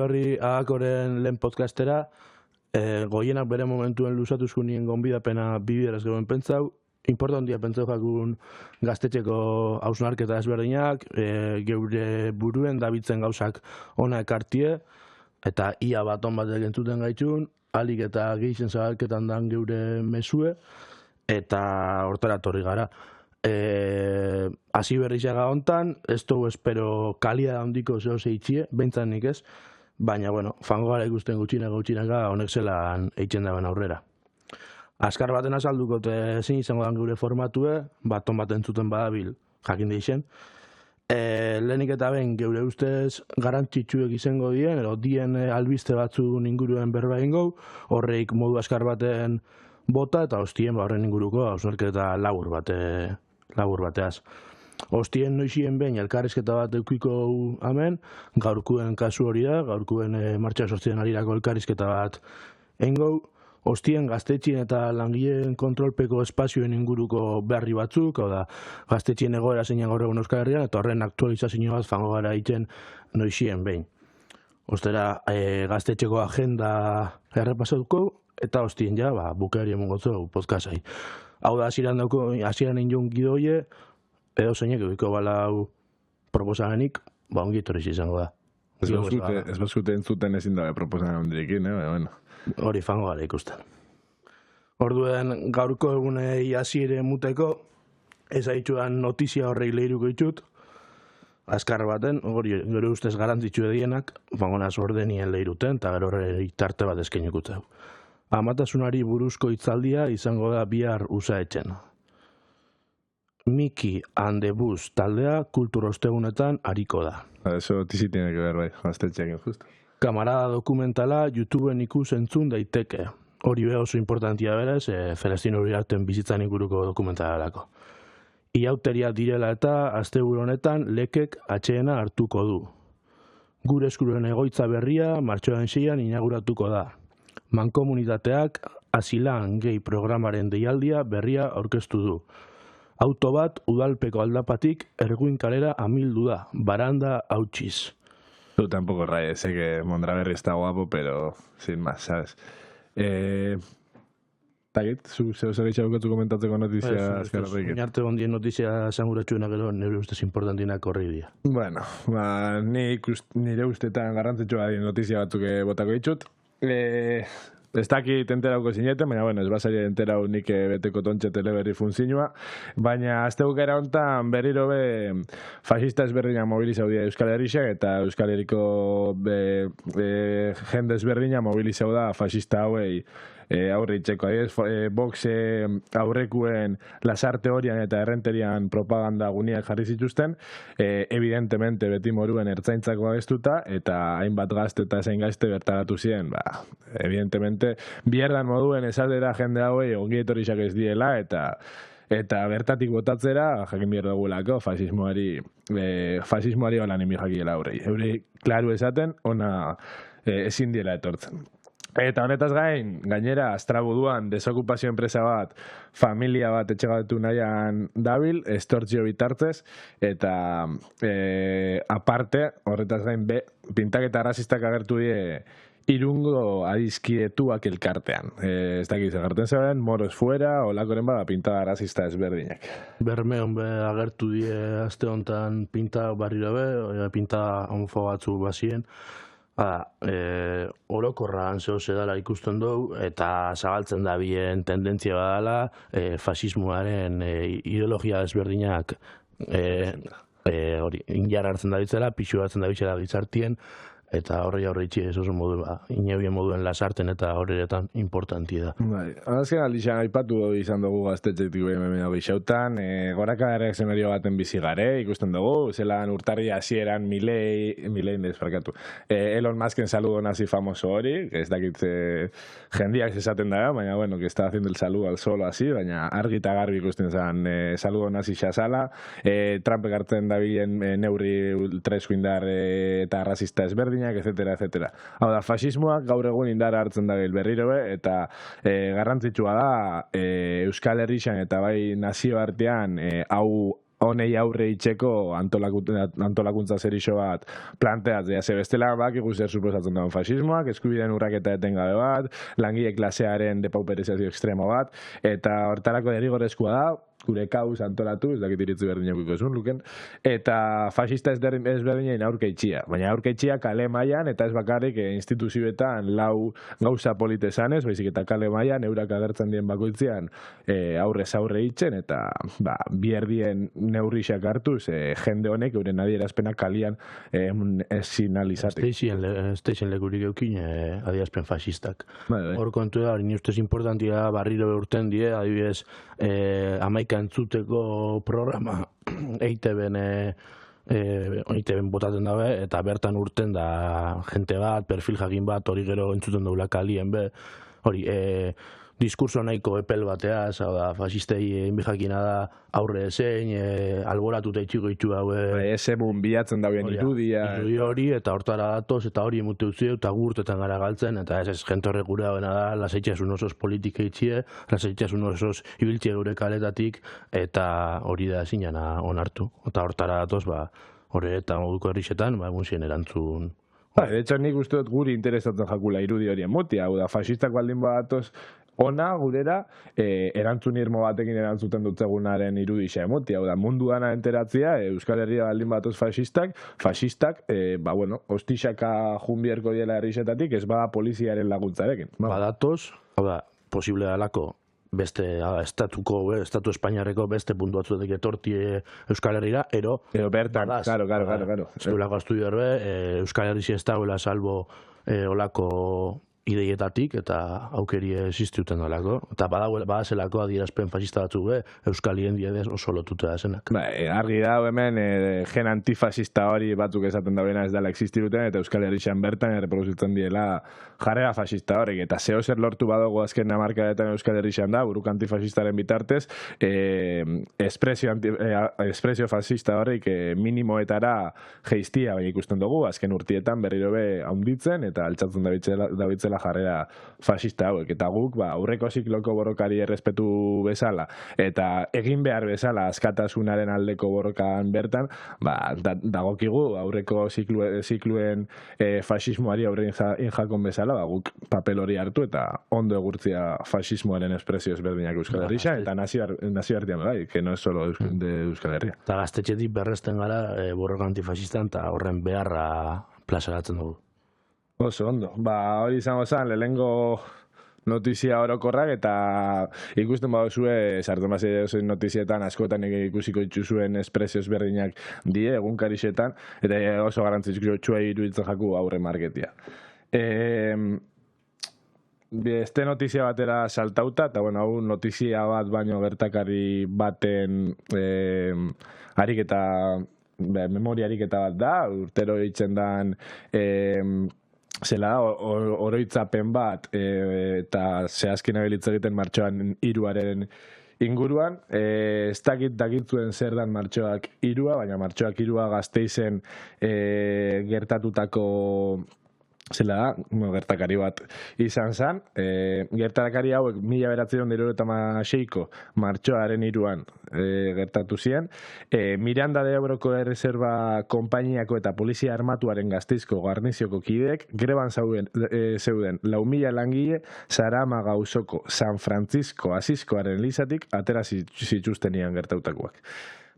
etorri Agakoren lehen podcastera. Goienak bere momentuen luzatuzko nien gonbidapena bibideraz geuen pentsau. Importantia pentsau jakun gaztetxeko hausnarketa ezberdinak, geure buruen dabitzen gauzak ona ekartie, eta ia baton batek entzuten gaitxun, alik eta gehien zabalketan dan geure mesue, eta hortara torri gara. Hasi berrizaga hontan, ez dugu espero kalia handiko zeo zeitxie, behintzat nik ez, baina, bueno, fango gara ikusten gutxinaka honek zelan eitzen daben aurrera. Azkar baten azalduko zein izango dan gure formatue, baton bat entzuten badabil jakin deixen. Lehenik eta behin geure ustez garantzitsuek izango dien, edo dien albiste batzu inguruen berba egingo, horreik modu azkar baten bota eta hostien horren inguruko hausnarketa labur bateaz. Hostien noizien behin elkarrizketa bat eukiko hemen, gaurkuen kasu hori da, gaurkuen martxa sortzen arirako elkarrizketa bat egingo, hostien gaztetxien eta langileen kontrolpeko espazioen inguruko berri batzuk, hau da, gaztetxien egoera zeinan gaur egun Euskal Herrian, eta horren aktualizazio bat fango gara egiten noizien behin. Ostera, gaztetxeko agenda errepasatuko, eta hostien ja, bukaeri emongotzo podcastai. Hau da, hasieran injon gidoie, edo zeinek egiko balau proposamenik, ongi etorri izango da. Ez bazkute entzuten ezin dabe proposamen hondirekin, bueno. Hori fango gara ikusten. Orduen gaurko egunei hasiere muteko, ez haitxuan notizia horrei lehiruko itxut, azkar baten, hori gero ustez garantzitsu edienak, fangonaz ordenien lehiruten, eta gero horrei tarte bat eskenikutzeu. Amatasunari buruzko hitzaldia izango da bihar usaetxen. Miki and the Bus taldea kultur ostegunetan hariko da. Eso tizi tiene que ver, bai, gaztetxeak justo. Kamarada dokumentala YouTubeen ikus entzun daiteke. Hori oso importantia berez, Celestino Uriarten bizitzan inguruko dokumentalako. Iauteria direla eta asteburu honetan lekek atxeena hartuko du. Gure eskuruen egoitza berria martxoaren 6an inauguratuko da. Mankomunitateak asilan gehi programaren deialdia berria aurkeztu du. Auto bat udalpeko aldapatik Erguin kalera amildu da, baranda hautsiz. Tú tampoco rayes, sé que Mondraberri está guapo, pero sin más, ¿sabes? Takit, zeu gehiago komentatzeko notizia azkarrekin. Oinarte ondien notizia esanguratsuenak gero nire ustez importantinak horri dira. Bueno, nire ustetan garrantzitsua dien notizia batzuk botako ditut. Ez dakit enterauko zineten, baina bueno, ez basari enterau nik beteko tontxe teleberri funtzioa, baina aztegukera hontan berriro fascista ezberdina mobilizau dira Euskal Herrixak eta Euskal Herriko jende ezberdina mobilizau da fascista hauei aurre itxeko. Vox aurrekuen lasarte horian eta errenterian propaganda guniak jarri zituzten, evidentemente beti moruen ertzaintzako abestuta, eta hainbat gazte eta zein gazte bertaratu ziren, evidentemente, bierdan moduen esaldera jende hauei ongi etorriak ez diela, eta bertatik botatzera, jakin behar dugulako, fasismoari holan imi jakiela aurrei. Eurei, klaru esaten, ona ezin diela etortzen. Eta honetaz gainera, Astrabuduan desokupazio enpresa bat, familia bat etxegatu nahian dabil, estortzio bitartez, eta aparte, horretaz gain, pintaketa rasistak agertu die Irungo adizkietuak elkartean. Ez dakiz agerten zeben, moros fuera, olakoren bada pintada rasista ezberdinak. Bermeon agertu die aste hontan pinta barriro pinta homofo batzu bazien. Orokorran zeo zedala ikusten dugu eta zabaltzen da bien tendentzia badala fasismoaren ideologia ezberdinak injar hartzen da bitzela, pixu hartzen da bitzela gizartien, eta horrei aurreitzi ez oso inebien moduen lasarten eta horretan importanti da. Azken aldixan aipatu izan dugu gaztetxetik behin bixautan, gorakadaren eszenario baten bizi gare, ikusten dugu, zelan urtarri hasieran Milei desfarkatu. Elon Musken saludo nazi famoso hori, que ez dakit jendiak esaten da, baina bueno, que está haciendo el saludo al solo así, baina argi eta garbi ikusten zen saludo nazi xasala, Trump ekartzen dabilen neurri ultraeskuindar eta rasista ezberdin, etc. Hau da, fasismoak gaur egun indara hartzen dabil berriro eta garrantzitsua da Euskal Herrixan eta bai nazio artean hau honei aurre itxeko antolakuntza zerixo bat planteatzea. Ze bestela bakigu zer suposatzen dagoen fasismoak, eskubideen urraketa etengabe bat, langile klasearen depauperizazio ekstremo bat, eta hortarako derrigorrezkoa da, gure kauz antolatu, ez dakit iritzi berdinak ikusun luken, eta fasista ezberdinen aurka itxia. Baina aurka itxia kale mailan eta ez bakarrik instituzioetan lau gauza polite esanez, baizik eta kale mailan eurak agertzen dien bakoitzean aurrez aurre itzen, eta bierdien neurrixak hartuz, jende honek euren adierazpena kalian ezin alizatek. Esteixen lekurik eukin adierazpen fascistak. Hor kontu da, hori ustez importantia barriro urten die, adibidez, amaika entzuteko programa EITB-en botaten dabe, eta bertan urten da jente bat, perfil jakin bat, hori gero entzuten daula kalien be, hori, diskurso nahiko epel bateaz, hau da, fasistei jakina da aurre ezein, alboratuta itxiko itxu haue. Esemun bilatzen dauen irudia. Irudi hori, eta hortara datoz, eta hori emute utzio, eta gurtetan gara galtzen, eta ez jente horrek gure dagoena da, lasaitxasun osoz politika itxie, lasaitxasun osoz ibiltxe gure kaletatik, eta hori da ezinana onartu. Eta hortara datoz, hori eta moduko herrixetan, egun zien erantzun. De hecho, nik uste dut guri interesatzen jakula irudi horien mutia, hau da, fasistak baldin badatoz, ona gurera erantzun irmo batekin erantzuten dutzegunaren irudixa emuti, hau da, munduana enteratzea, Euskal Herria baldin badatoz fasistak, ostixaka junbierko diela herrixetatik, ez bada poliziaren laguntzarekin. Badatoz, hau da, posible dalako, beste estatu espainiarreko beste puntu batzuetik etortie Euskal Herrira, ero bertan, claro. Zuelako estudio erbe, Euskal Herri ez dagoela salbo olako ideietatik eta aukerie existiuten dalako. Eta badazelako adierazpen fascista batzuk Euskal Hiendiedez oso lotuta da zenak. Argi da, hemen gen antifascista hori batzuk esaten dabeena ez dela existiruten eta Euskal Herrixan bertan erreproduzitzen diela jarrera fascista horrek. Eta zeo zer lortu badogu azken hamarkadetan Euskal Herrixan da, buruk antifascistaren bitartez, espresio fascista horrek minimoetara geiztia baina ikusten dugu, azken urtietan berriro be haunditzen eta altzatzen dabitzela jarrera fascista hauek, eta guk aurreko zikloko borrokari errespetu bezala eta egin behar bezala askatasunaren aldeko borrokan bertan, dagokigu aurreko zikluen fasismoari aurrein jakon bezala, guk papel hori hartu eta ondo egurtzia fasismoaren espresio ezberdinak Euskal Herria eta nazioartean bai, que no es solo de Euskal Herria. Eta gaztetxetik berresten gara borroka antifasistan eta horren beharra plazaratzen dugu. Oso ondo. Hori izango zen, lehengo notizia orokorrak eta ikusten baduzue, sartu mazide duzuen notizietan askotan ikusiko dituzuen espresio ezberdinak die, egunkarixetan, eta oso garrantzitsua iruditzen jaku aurre marketia. Este notizia batera saltauta, eta hau notizia bat baino gertakari baten ariketa, memoria ariketa bat da, urtero ditzen dan zela da, oroitzapen bat eta zehazkin abilitza egiten martxoan 3-aren inguruan. Ez dakitzuen zer dan martxoak 3, baina martxoak 3 Gasteizen gertatutako zela da, gertakari bat izan zen. Gertakari hauek 1996ko martxoaren 3an gertatu ziren. Miranda de Ebroko Erreserba konpainiako eta polizia armatuaren Gasteizko garnizioko kideek greban zeuden 4.000 langile Zaramaga auzoko San Francisco Asiskoaren elizatik atera zituztenian gertautakoak.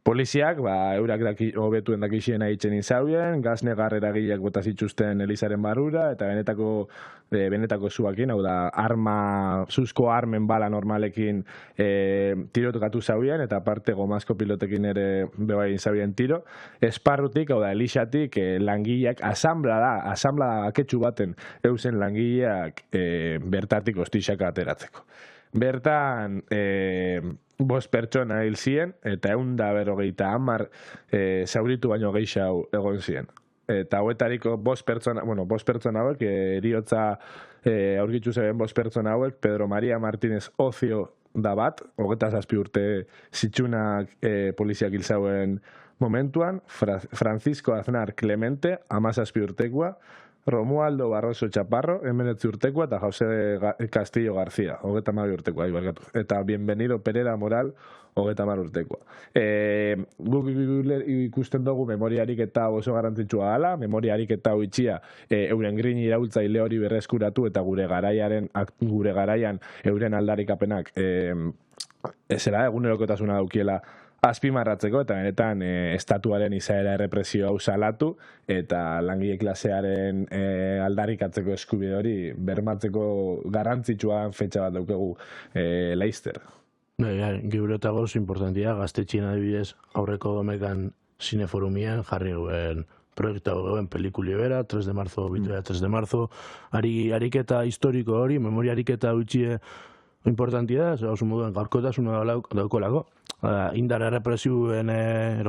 Poliziak, eurak hobetuen dakixien aitzen inzauen, gaz negarrera gileak bota zituzten elizaren barrura, eta benetako zuakin, hau da, zuzko armen bala normalekin tirotokatu zauen, eta parte gomazko pilotekin ere bebain zauen tiro. Esparrutik, hau da, elixatik, langileak, asamblea aketxu baten eusen langileak bertatik ostixaka ateratzeko. Bertan, 5 pertsona hil ziren, eta 150 zauritu baino gehiago egon ziren. Eta hauetariko 5 pertsona hauek, eriotza aurkitzu zeben 5 pertsona hauek, Pedro María Martínez Ocio da bat, 27 urte zitsunak poliziak hil zauen momentuan, Francisco Aznar Clemente, 17 urtekoa, Romualdo Barroso Chaparro, 19 urtekoa, eta Jose Castillo García, 32 urtekoa, barkatu. Eta Bienvenido Pereda Moral, 30 urtekoa. Guk ikusten dugu memoria ariketa oso garrantzitsua gala, memoria ariketa uitxia euren grin iraultzaile hori berreskuratu eta gure garaian euren aldarikapenak zera egunerokotasuna daukiela azpimarratzeko eta benetan estatuaren izaera errepresio hau salatu eta langile klasearen aldarrikatzeko eskubide hori bermatzeko garrantzitsuan fetxa bat daukegu laizter. Geure eta goz importantia, gaztetxien adibidez aurreko domekan zineforumian jarri guen proiektu guen pelikuli bera, 3 de marzo, 3 de marzo, ariketa historiko hori, memoria ariketa utxie importantia da, oso moduen gaurkotasuna daukolako. Indar errepresioen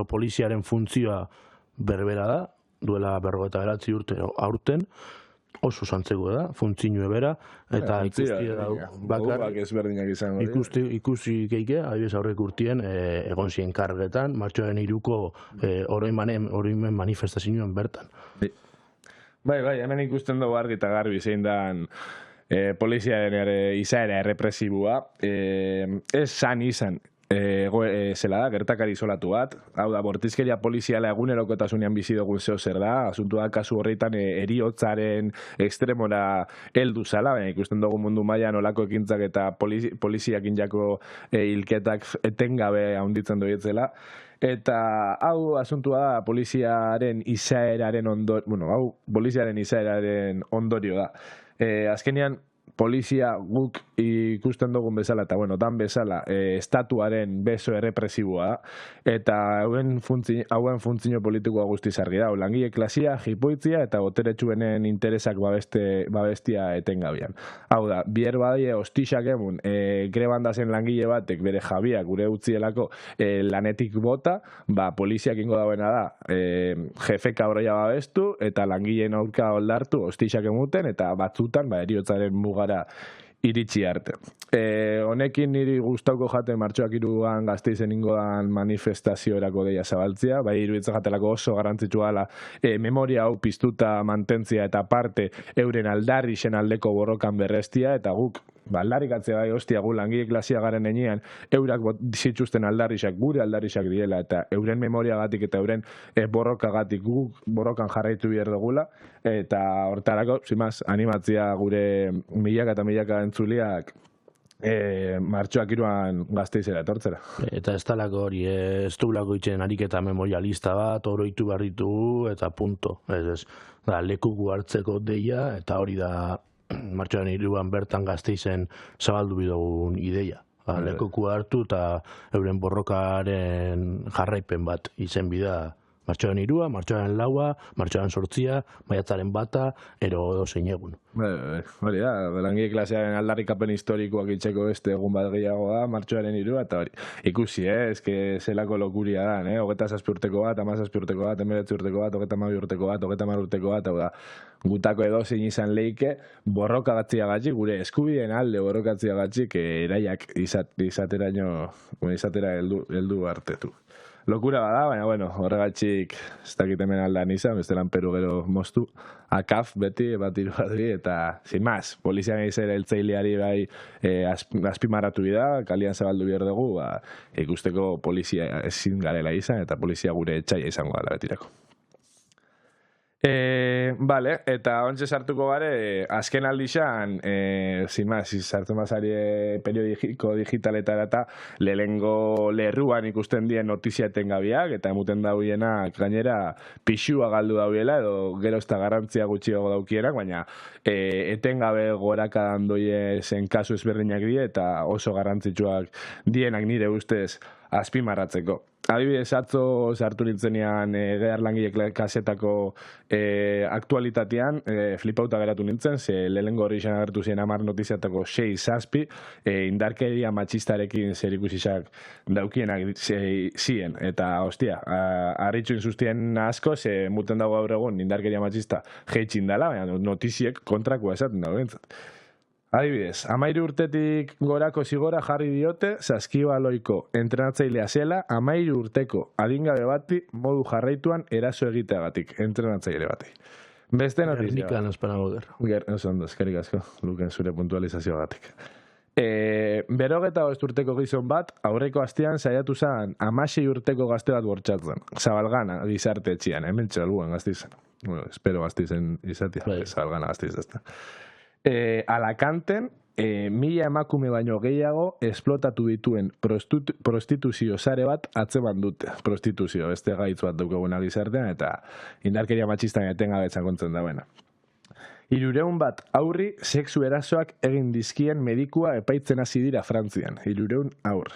poliziaren funtzioa berbera da, duela 49 urte aurten, oso zantzeko da, funtzioa bera, eta ikusi keike, adibidez aurrek urtien, egon ziren kargetan, martxoaren 3ko oroimen manifestazioen bertan. Bai, hemen ikusten dugu argi eta garbi zein dan poliziaren izaera errepresibua, ez san izan, zela da, gertakari isolatu bat. Hau da, bortizkeria poliziala egunerokotasunean bizi dugun zeo zer da, asuntua kasu horretan eriotzaren ekstremora heldu zala, baina ikusten dugu mundu mailan olako ekintzak eta poliziakin jako hilketak etengabe handitzen doietzela. Eta hau asuntua da poliziaren izaeraren ondorio da. Azkenean, polizia guk ikusten dugun bezala, eta dan bezala, estatuaren beso errepresiboa da, eta hauen funtzio politikoa guztiz argi da, langile klasia, jipoitzia, eta boteretsuenen interesak babestia etengabian. Hau da, bier badie ostixak emun, greban dazen langile batek bere jabiak gure utzielako lanetik bota, poliziak ingo dauena da, jefeka horreia babestu, eta langileen aurka oldartu ostixak emuten, eta batzutan, eriotzaren mugara iritsi arte. Honekin niri gustauko jaten martxoak 3an Gasteizen ingoan manifestaziorako deia zabaltzia, iruditzen jatelako oso garrantzitsua dela memoria hau piztuta mantentzia eta parte euren aldarrixen aldeko borrokan berrestia, eta guk aldarrikatzea hostia gu langile klasia garen enean, eurak zituzten aldarrixak gure aldarrixak diela, eta euren memoriagatik eta euren borrokagatik guk borrokan jarraitu behar dugula, eta hortarako, zimaz, animatzia gure milaka eta milaka entzuliak martxoak 3an Gasteizera etortzera. Eta ez talako hori, ez dugulako itxen ariketa memorialista bat, oroitu barritu eta punto. Lekuku hartzeko deia, eta hori da martxoaren 3an bertan Gasteizen zabaldu bidogun ideia. Lekuku hartu eta euren borrokaren jarraipen bat izen bida martxoaren 3a, martxoaren 4a, martxoaren 8a, maiatzaren 1a, edo zein egun. Hori da, langile klasearen aldarrikapen historikoak itxeko beste egun bat gehiago da, martxoaren 3a, eta hori. Ikusi, eske zelako lokuria da, 27 urteko bat, 17 urteko bat, 19 urteko bat, 32 urteko bat, 30 urteko bat, hau da, gutako edozein izan leike, borrokatziagatzik, gure eskubideen alde borrokatziagatzik, eraiak izatera heldu artetu. Lokura bada, baina, horregatxik ez dakit hemen aldan izan, bestelan Peru gero moztu, akaf beti, bat irugadri, eta, sin maz, polizian izan eltzaileari azpimarratu bida, kalian zabaldu behar dugu, ikusteko polizia ezin garela izan, eta polizia gure etxaia izango gala betirako. Eta ontsa sartuko gare, azken aldixan, sin más, sartu mazari periodiko digitaletara eta lehengo lerruan ikusten dien notizia etengabiak, eta emuten dauienak gainera pixua galdu dauiela, edo gero ez da garrantzia gutxiago daukienak, baina etengabe gorakadan doiezen kasu ezberdinak die, eta oso garrantzitsuak dienak nire ustez azpimarratzeko. Adibidez, atzo sartu nintzenean gehar langile kasetako aktualitatean, flipauta geratu nintzen, ze lehengo horri izan agertu ziren 10 notiziatako 6-7, indarkeria matxistarekin zerikusisak daukienak ziren, eta hostia, harritxu inzustien asko, ze muten dago gaur egun indarkeria matxista jeitxin dela, baina notiziek kontrakoa esaten dago. Adibidez, 13 urtetik gorako zigora jarri diote saskibaloiko entrenatzailea zela 13 urteko adingabe bati modu jarraituan eraso egiteagatik, entrenatzaile bati. Beste notizia. Gernikan espanago gerra. Oso ondo, eskerrik asko, Luken zure puntualizazioagatik. 45 urteko gizon bat, aurreko astean saiatu zen 16 urteko gazte bat bortxatzen. Zabalgana gizarte etxian, hemen txaluan gaztizen. Bueno, espero gaztizen izatea, Zabalgana gaztiz ezta. Alakanten, 1000 emakume baino gehiago esplotatu dituen prostituzio sare bat atzeman dute. Prostituzio, beste gaitz bat daukaguna gizartean, eta indarkeria matxistan etengabetzan kontzen da bena. 300 bat aurri sexu erasoak egin dizkien medikua epaitzen hasi dira Frantzian. 300 aur.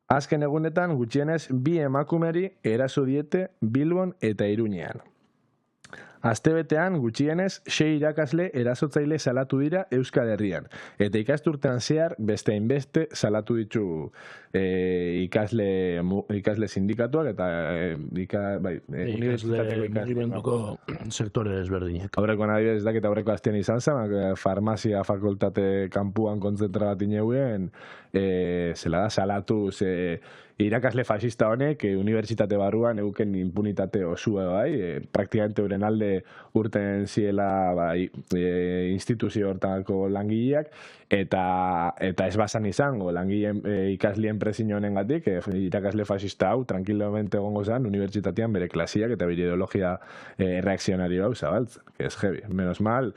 Azken egunetan gutxienez 2 emakumeri eraso diete Bilbon eta Iruñean. Astebetean gutxienez 6 irakasle erasotzaile salatu dira Euskal Herrian. Eta ikasturtean zehar beste hainbeste salatu ditu ikasle sindikatuak eta unibertsitateko sektore ezberdinek. Aurrekoan adibidez dakit aurreko astean izan zen, farmazia fakultate kanpuan kontzentra bat ineuen, zela da salatu irakasle fascista honek unibertsitate barruan euken impunitate osua bai, praktikamente euren alde urten ziela bai, instituzio hortako langileak, eta ez basan izango langileen ikaslien presio honengatik, irakasle fascista hau tranquilamente egongo zen unibertsitatean bere klasiak eta bere ideologia reakzionario hau zabaltzen, que es heavy. Menos mal,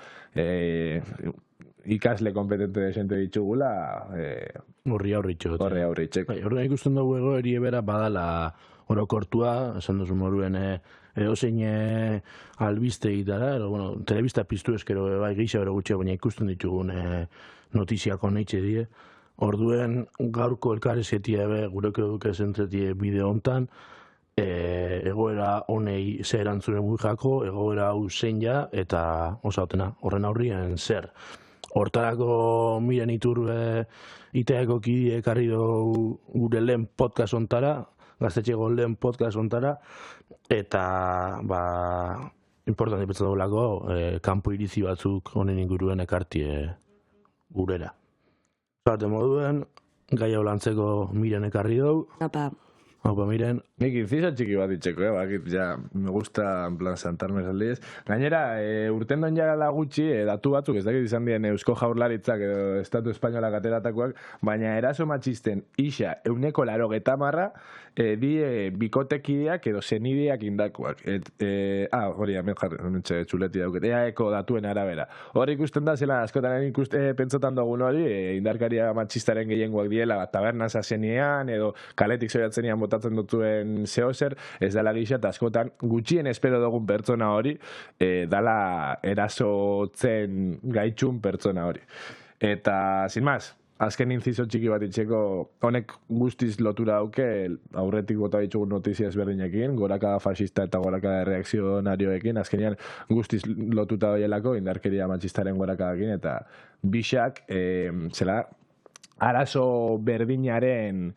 ikasle kompetente desente ditugula horri aurritxo. Bai, horrean ikusten dugu egoeri ebera badala orokortua, esan duzu moruen edozein albiste egitara, bueno, telebista piztu eskero bai gisa bero gutxi, baina ikusten ditugun notiziako neitxe die. Orduen gaurko elkarrezetia gureko duke zentretie bideo hontan, egoera honei zer erantzunen jako, egoera hau zein ja, eta osautena, horren aurrien zer. Hortarako Miren Iturbe iteako kide ekarri dugu gure lehen podcast ontara, gaztetxeko lehen podcast ontara, eta importante pentsatu dugulako kanpo irizi batzuk honen inguruen ekartie gurera. Zarte moduen, gai hau lantzeko Miren ekarri dugu. Opa, Miren. Nik inciso txiki bat itxeko, bakit, ja, me gusta, en plan, santarme saliez. Gainera, urten don jara gutxi, datu batzuk, ez dakit izan dien Eusko Jaurlaritzak edo Estatu Espainolak ateratakoak, baina eraso matxisten isa 180 die bikotekideak edo zenideak indakoak. Hori, hemen jarri, txuleti dauket, eaeko datuen arabera. Hor ikusten da, zela askotan pentsotan dugun hori, indarkaria matxistaren gehiengoak diela, taberna zazenean, edo kaletik zoiatzenean botatzen dutuen zehozer, ez dela gisa, eta askotan gutxien espero dugun pertsona hori, dala erasotzen gaitxun pertsona hori. Eta, sin más, azken inciso txiki bat itxeko, honek guztiz lotura dauke, aurretik bota ditugun notizia ezberdinekin, gorakada fascista eta gorakada reakzionarioekin, azkenean guztiz lotuta doielako, indarkeria matxistaren gorakadakin, eta bixak, zela, arazo berdinaren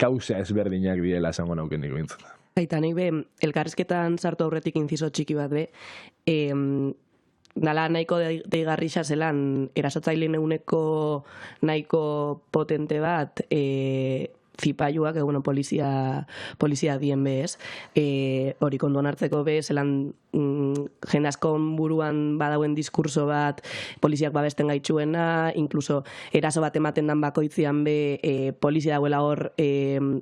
kausa ezberdinak diela esango nauken nik bintzen. Eta nik be, elkarrizketan sartu aurretik inciso txiki bat be, nala nahiko deigarrixa zelan erasotzaileen eguneko nahiko potente bat zipaiuak, polizia dien bez, hori konduan hartzeko bez, zelan jendazkon buruan badauen diskurso bat poliziak babesten gaitxuena, inkluso eraso bat ematen dan bakoitzian be polizia dauela hor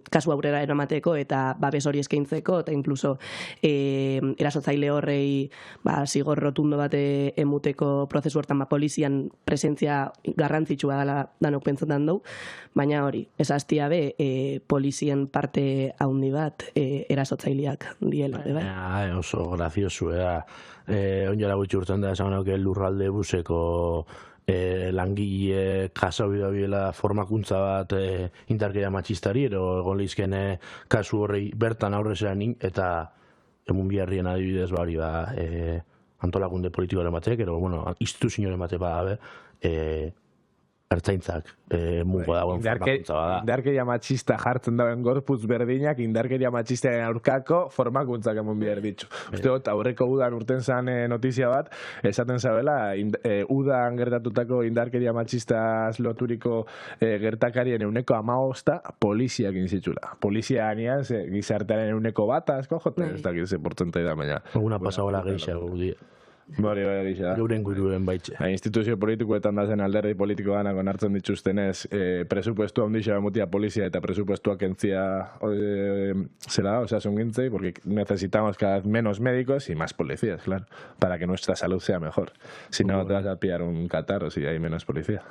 kasu aurrera eramateko eta babes hori eskaintzeko, eta inkluso erasotzaile horrei zigor rotundo bat emuteko prozesu hortan polizian presentzia garrantzitsua dela danok pentsetan dugu, baina hori, esaztia be polizien parte haundi bat erasotzaileak diela. Oso grazioso. Onjara gutxi urten da esan que lurralde buseko langile kasau bidabiela formakuntza bat indarkeria matxistari, ero egon lehizken kasu horrei bertan aurrezean eta emun biharrien adibidez bari antolakunde politikoaren batek, ero instituzioaren batek ertzaintzak mugo dagoen formakuntza bada. Indarkeria matxista jartzen dauen gorputz berdinak indarkeria matxistaren aurkako formakuntzak emon behar ditzu. Uste dut, aurreko udan urten zan notizia bat, esaten zabela, udan gertatutako indarkeria matxistaz loturiko gertakarien 15% poliziak inzitzula. Polizia anian, gizartearen 1% asko jote, ez dakit ze portzentai da, baina. Una pasabola gehiago gudie. Bori gisa. Geuren guruen baitxe. Instituzio politikoetan da zen alderdi politiko danak onartzen dituztenez, presupuestu handixa mutia polizia eta presupuestuak entzia zela da, osasun gintzei, porque necesitamos cada vez menos médicos y más policías, claro, para que nuestra salud sea mejor. Si no, te vas a pillar un catarro si hay menos policía.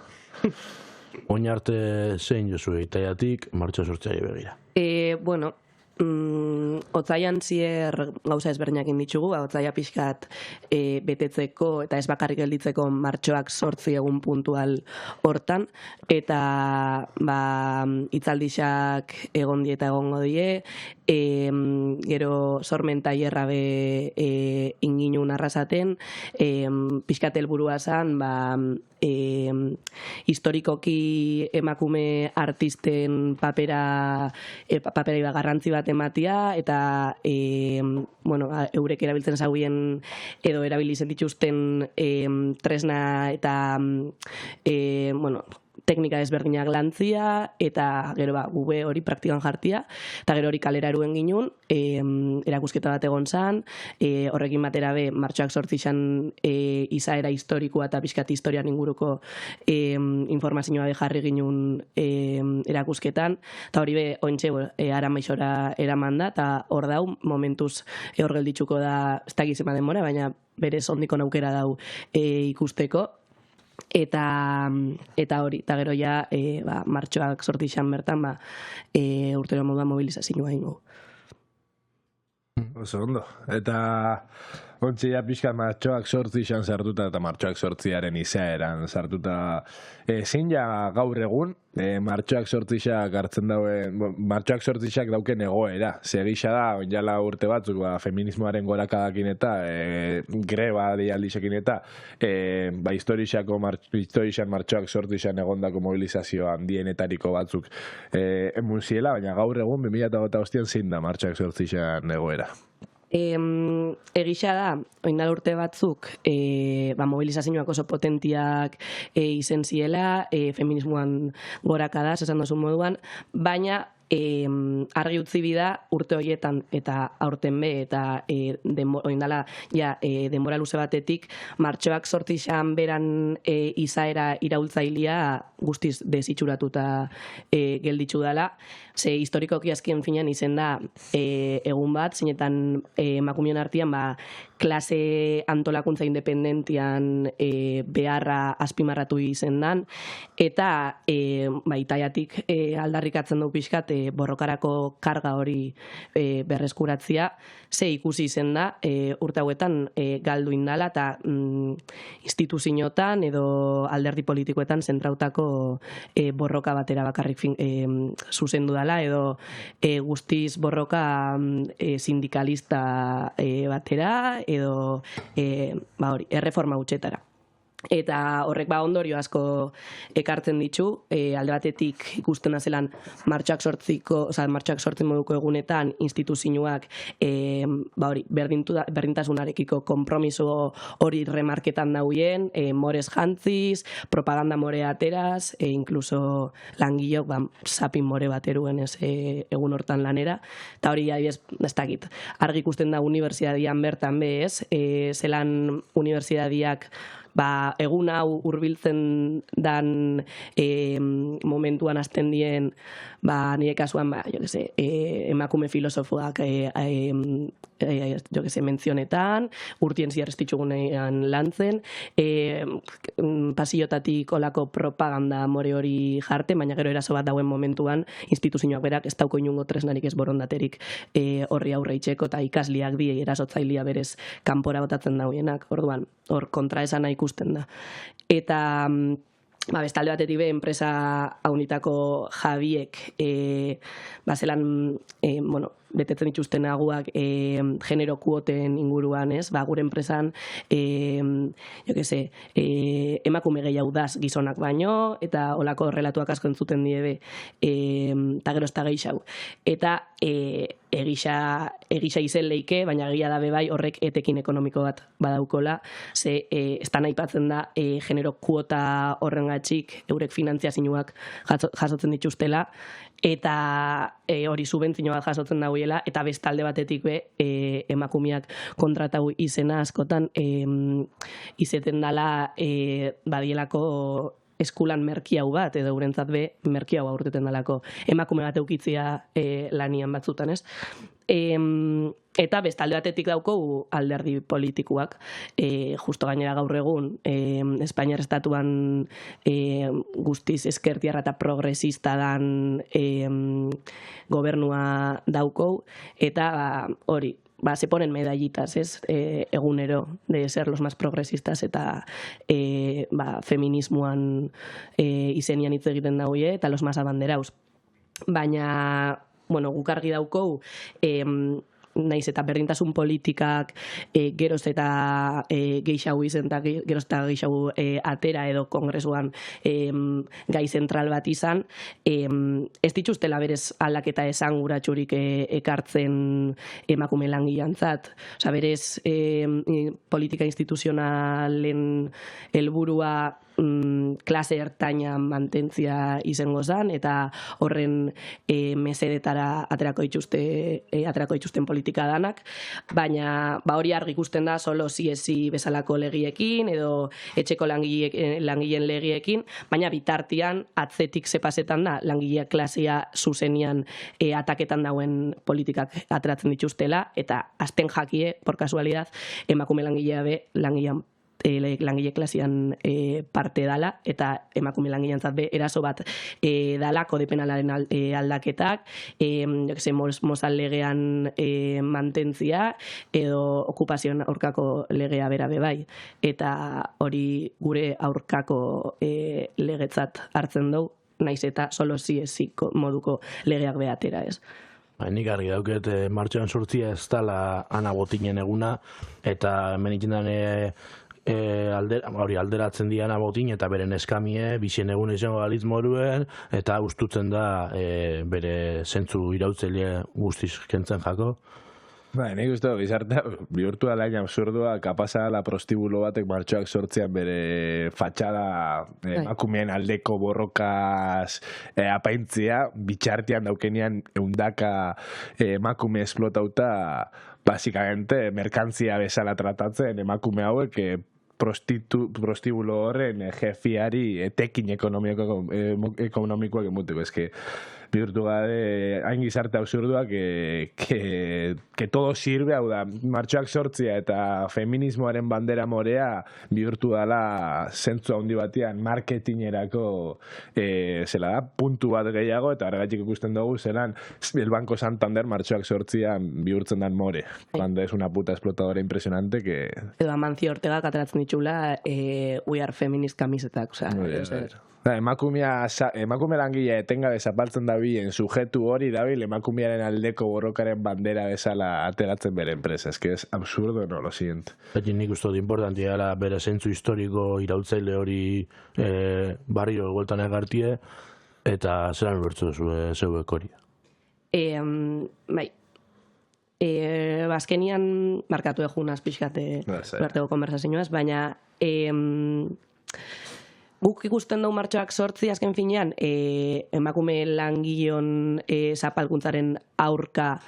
Oin arte zein jozu itaiatik, martxo sortzaile begira. Bueno, otzaian zier gauza ezberdinak ditugu, otzaia pixkat betetzeko eta ez bakarrik gelditzeko martxoak 8 egun puntual hortan, eta hitzaldixak egon dieta egongo die, gero sormen tailerra be inginun arrasaten, pixkat helburua zan, historikoki emakume artisten paperei garrantzi bat ematia, eta eurek erabiltzen zauen edo erabilizen dituzten tresna eta teknika desberdinak lantzia, eta gero gube hori praktikan jartia, eta gero hori kalera eruen ginun, erakusketa bat egon zan, horrekin batera be, martxoak 8 izaera historikoa eta pixkat historian inguruko informazioa jarri ginun erakusketan, eta hori be, ointxe, aramaixora eraman da, eta hor dau, momentuz hor gelditzuko da, ez da gizema denbora, baina berez ondiko naukera dau ikusteko, eta hori, eta gero ja martxoak 8 bertan urtero moduan mobilizazioa ingo. Oso ondo. Eta ontzia pixka martxoak 8 sartuta eta martxoak 8aren izaeran sartuta zein ja gaur egun martxoak 8 hartzen dauen, martxoak 8 dauken egoera. Segisa da, oinala urte batzuk feminismoaren gorakadakin eta greba dialdisekin eta historixan martxoak 8 egondako mobilizazio handienetariko batzuk emunziela, baina gaur egun 2008 zein da martxoak 8 egoera. Egisa da, oindal urte batzuk mobilizazioak oso potentiak izen ziela, feminismoan gorakadaz, esan dozun moduan, baina argi utzi bida urte horietan eta aurten be eta oindala denbora luze batetik martxoak 8 beran izaera iraultzailia guztiz desitxuratuta gelditzu dela. Ze historikoki azkien finan izen da egun bat, zinetan emakumeon artean klase antolakuntza independentian beharra azpimarratu izen dan, eta itaiatik aldarrikatzen du pixkat borrokarako karga hori berreskuratzia, ze ikusi izen da urte hauetan galdu indala eta instituzioetan edo alderdi politikoetan zentrautako borroka batera bakarrik zuzendu dela, edo guztiz borroka sindikalista batera edo erreforma hutsetara. Eta horrek ondorio asko ekartzen ditu, alde batetik ikusten azelan martxoak 8 moduko egunetan instituzioak berdintasunarekiko konpromiso hori remarketan dauien, morez jantziz, propaganda more ateraz, incluso langilok sapin more bateruen egun hortan lanera, eta hori ez dakit. Argi ikusten da unibertsitatean bertan bez, zelan unibertsitateak egun hau hurbiltzen dan momentuan hasten dien nire kasuan emakume filosofoak mentzionetan, urtien zierrestitzugunean lantzen, pasillotatik olako propaganda more hori jarte, baina gero eraso bat dauen momentuan instituzioak berak ez dauko inungo tresnarik ez borondaterik horri aurreitzeko, eta ikasliak di erasotzailea berez kanpora botatzen dauenak, orduan hor kontraesana ikusten da. Eta bestalde batetik be, enpresa haunitako jabiek zelan, betetzen dituzten aguak genero kuoten inguruan, ez? Gure enpresan, emakume gehiago daz gizonak baino, eta olako relatuak asko entzuten diebe, eta gero ez da gehiago. Eta egisa izen leike, baina egia da bai horrek etekin ekonomiko bat badaukola, ze ez da nahipatzen da genero kuota horrengatxik eurek finantziazioak jasotzen dituztela, eta hori subentzio bat jasotzen dauela, eta bestalde batetik be emakumeak kontratau izena askotan izeten dala badielako eskulan merkiau bat, edo eurentzat be merkiau aurteten dalako emakume bat eukitzia lanian batzutan, ez? Eta bestalde batetik dauko alderdi politikoak, justo gainera gaur egun Espainiar estatuan guztiz eskertiarra eta progresista dan gobernua dauko, eta hori, se ponen medallitas, ez, egunero, de ser los más progresistas, eta feminismoan izenian hitz egiten daude, eta los más abanderaus. Baina, guk argi daukou, naiz eta berdintasun politikak geroz eta gehiago izen, eta geroz eta gehiago atera edo kongresuan gai zentral bat izan, ez dituztela berez aldaketa esanguratsurik ekartzen emakume langileantzat. Osea, berez politika instituzionalen helburua klase ertaina mantentzia izango zen, eta horren mesedetara aterako dituzten politika danak, baina hori argi ikusten da solo CSI bezalako legiekin edo etxeko langileen legiekin, baina bitartian atzetik zepasetan da langileak klasea zuzenian ataketan dauen politikak ateratzen dituztela, eta azten jakie, por casualidad, emakume langilea be langile klasian parte dala, eta emakume langileantzat be eraso bat dala kode penalaren aldaketak, Mozal legean mantentzia, edo okupazioen aurkako legea bera be bai, eta hori gure aurkako legetzat hartzen dugu, naiz eta solo CSI moduko legeak behatera, ez. Nik argi dauket martxoan sortzia ez dala Ana Botinen eguna, eta hemen ikendan alderatzen diana Botin eta beren eskamie, bizien egun izango galitz moruen, eta ustutzen da bere zentzu irautzaile guztiz kentzen jako. Nik uste bizarta, bihurtu alain absurdua, kapasa la prostibulo batek martxoak sortzean bere fatxada emakumeen aldeko borrokaz apaintzia, bitxartian daukenian eundaka emakume esplotauta, basikamente, merkantzia bezala tratatzen emakume hauek prostibulo horren jefiari etekin ekonomikoak emuteko. Ez bihurtu gade, hain gizarte absurdua que todo sirve, hau da, martxoak sortzia eta feminismoaren bandera morea bihurtu dala zentzu handi batean marketingerako zela da, puntu bat gehiago, eta horregatik ikusten dugu zelan el Banco Santander martxoak sortzian bihurtzen dan more, cuando es una puta explotadora impresionante que... Edo Amancio Ortega kateratzen ditxula We Are Feminist kamisetak, emakume langile etengabe zapaltzen dabien sujetu hori dabil emakumearen aldeko borrokaren bandera bezala ateratzen bere enpresa. Ez que es absurdo, no, lo siento. Nik uste dut importantia dela bere zentzu historiko irautzaile hori barrio egueltan egartie, eta zelan ulertzu zeuek hori. Bai. Bazkenian markatu egunaz pixkate bertego konversazioaz, baina guk ikusten dugu martxoak sortzi azken finean emakume langileon zapalkuntzaren aurka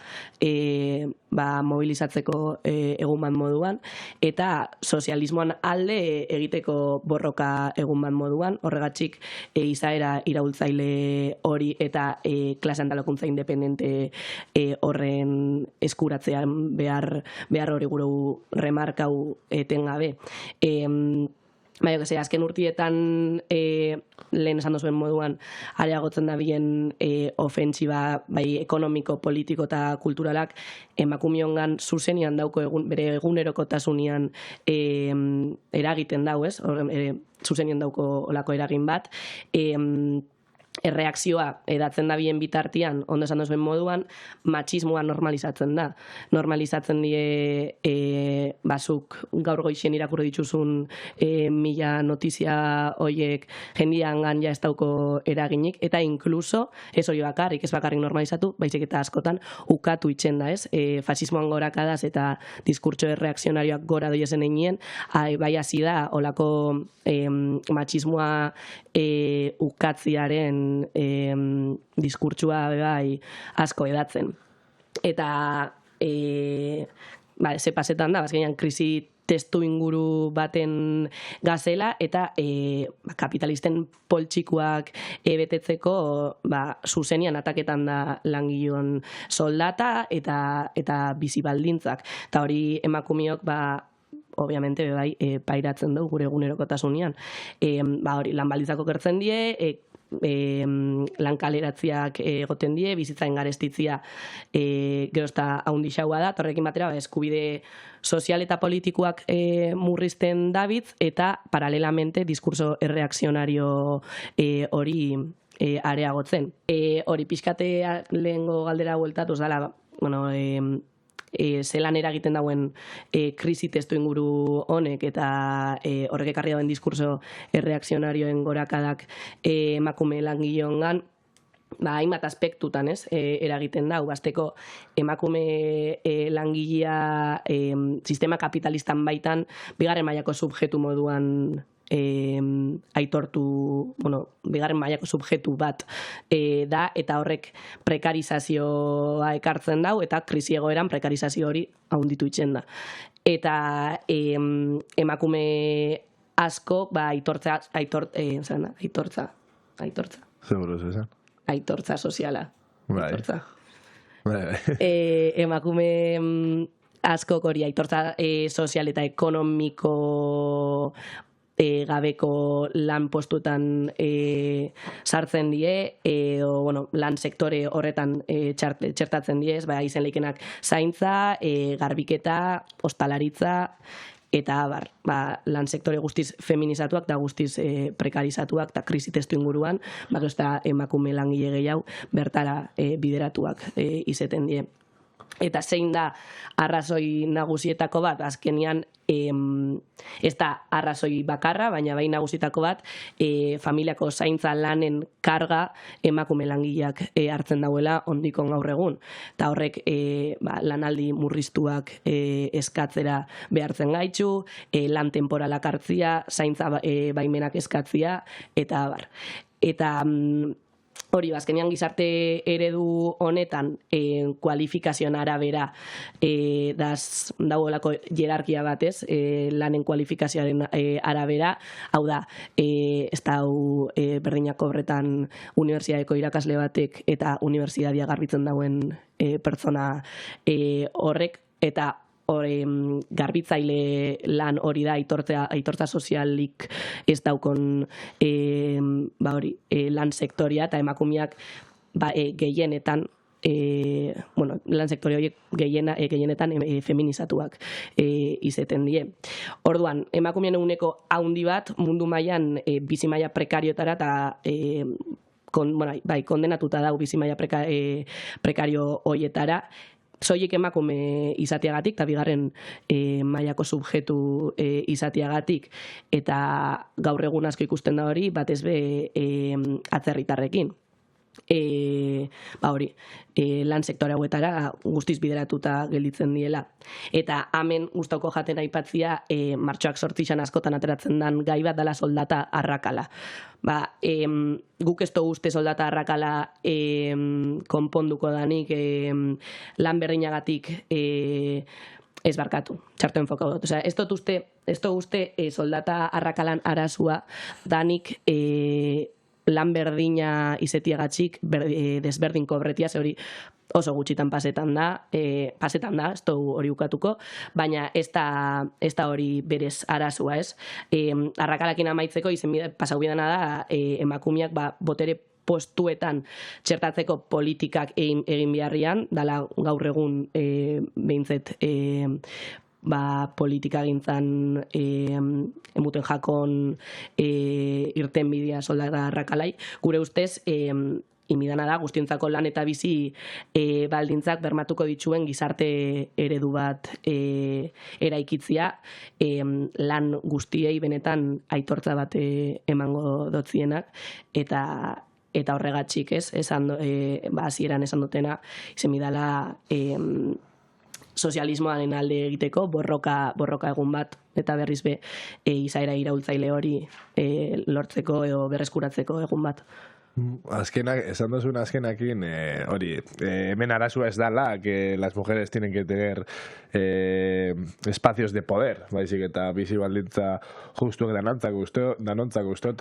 mobilizatzeko egun bat moduan, eta sozialismoan alde egiteko borroka egun bat moduan, horregatxik izaera iraultzaile hori eta klase antolakuntza independente horren eskuratzean behar hori gure remarkau etengabe. Baina, azken urtietan lehen esan duzuen moduan areagotzen da bien ofentsiba bai ekonomiko, politiko eta kulturalak emakumiongan zuzenian dauko bere egunerokotasunean eragiten dau, ez? Zuzenian dauko olako eragin bat. Erreakzioa edatzen da bien bitartian, ondo esan duzuen moduan, matxismoa normalizatzen da. Normalizatzen die bazuk gaur goixen irakurri dituzun 1000 notizia hoiek jendiangan ja ez dauko eraginik, eta inkluso, ez hori bakarrik, ez bakarrik normalizatu, baizik eta askotan ukatu itzen da, ez? Fasismoan gorakadaz eta diskurtso erreakzionarioak gora doiezen einien, bai hasi da olako matxismoa ukatziaren diskurtsua bai asko edatzen. Eta ze pasetan da, bazkenean krisi testu inguru baten gazela, eta kapitalisten poltsikuak betetzeko zuzenian ataketan da langileon soldata eta bizi baldintzak. Eta hori emakumeok obviamente bai pairatzen dugu gure egunerokotasunean. Hori lan baldintzak okertzen die, lan kaleratziak egoten die, bizitzaen garestitzia gerozta haundixaua da, horrekin batera eskubide sozial eta politikoak murrizten dabitz, eta paralelamente diskurso erreakzionario hori areagotzen. Hori pixkate lehengo galdera bueltatuz dala, zelan eragiten dauen krisi testu inguru honek eta horrek ekarri dauen diskurso erreakzionarioen gorakadak emakume langileongan, hainbat aspektutan eragiten dau. Basteko emakume langilea sistema kapitalistan baitan bigarren mailako subjektu moduan aitortu, bigarren mailako subjektu bat da, eta horrek prekarizazioa ekartzen dau, eta krisi egoeran prekarizazio hori haunditu itzen da. Eta emakume asko aitortza soziala. Emakume askok hori aitortza sozial eta ekonomiko gabeko lan postuetan sartzen die, lan sektore horretan txertatzen die, izen leikenak zaintza, garbiketa, ostalaritza, eta lan sektore guztiz feminizatuak da guztiz prekarizatuak eta krisi testu inguruan, emakume langile gehiago bertara bideratuak izeten die. Eta zein da arrazoi nagusietako bat, azkenean ez da arrazoi bakarra, baina bai nagusietako bat, familiako zaintza lanen karga emakume langileak hartzen dauela ondikon gaur egun. Eta horrek lanaldi murriztuak eskatzera behartzen gaitzu, lan temporalak hartzia, zaintza baimenak eskatzia, eta bar. Eta hori, azkenean gizarte eredu honetan kualifikazioan arabera dagoelako hierarkia batez, lanen kualifikazioaren arabera, hau da, ez da berdinako horretan unibertsitateko irakasle batek eta unibertsitatea garbitzen dauen pertsona horrek, eta garbitzaile lan hori da aitortza sozialik ez daukon lan sektoria, eta emakumeak gehienetan lan sektore horiek gehienetan feminizatuak izeten die. Orduan, emakumeen eguneko haundi bat mundu mailan bizi maila prekarioetara eta kondenatuta dau bizi maila prekario horietara, soilik emakume izateagatik, eta bigarren mailako subjektu izateagatik, eta gaur egun asko ikusten da hori, batez be atzerritarrekin. Lan sektore hauetara guztiz bideratuta gelditzen diela. Eta hemen gustauko jaten aipatzia martxoak 8 askotan ateratzen den gai bat dela soldata arrakala. Guk ez dugu uste soldata arrakala konponduko danik lan berdinagatik ez barkatu, txarto enfokau dut. Ez dut uste soldata arrakalan arazua danik lan berdina izetiagatik desberdin kobretia, ze hori oso gutxitan pasetan da, ez dugu hori ukatuko, baina ez da hori berez arazua, ez? Arrakalakin amaitzeko, pasau bidana da, emakumeak botere postuetan txertatzeko politikak egin beharrian, dala gaur egun behintzet politika gintzan emuten jakon irten bidea soldata arrakalai. Gure ustez, imidana da, guztientzako lan eta bizi baldintzak bermatuko dituen gizarte eredu bat eraikitzia, lan guztiei benetan aitortza bat emango dotzienak, eta horregatxik, hasieran esan dutena, izen bidala sozialismoaren alde egiteko borroka egun bat, eta berriz be izaera iraultzaile hori lortzeko edo berreskuratzeko egun bat. Azkenak, esan duzun azkenakin, hori, hemen arazua ez dala, que las mujeres tienen que tener espacios de poder, baizik eta bizi baldintza justuak danontzak uste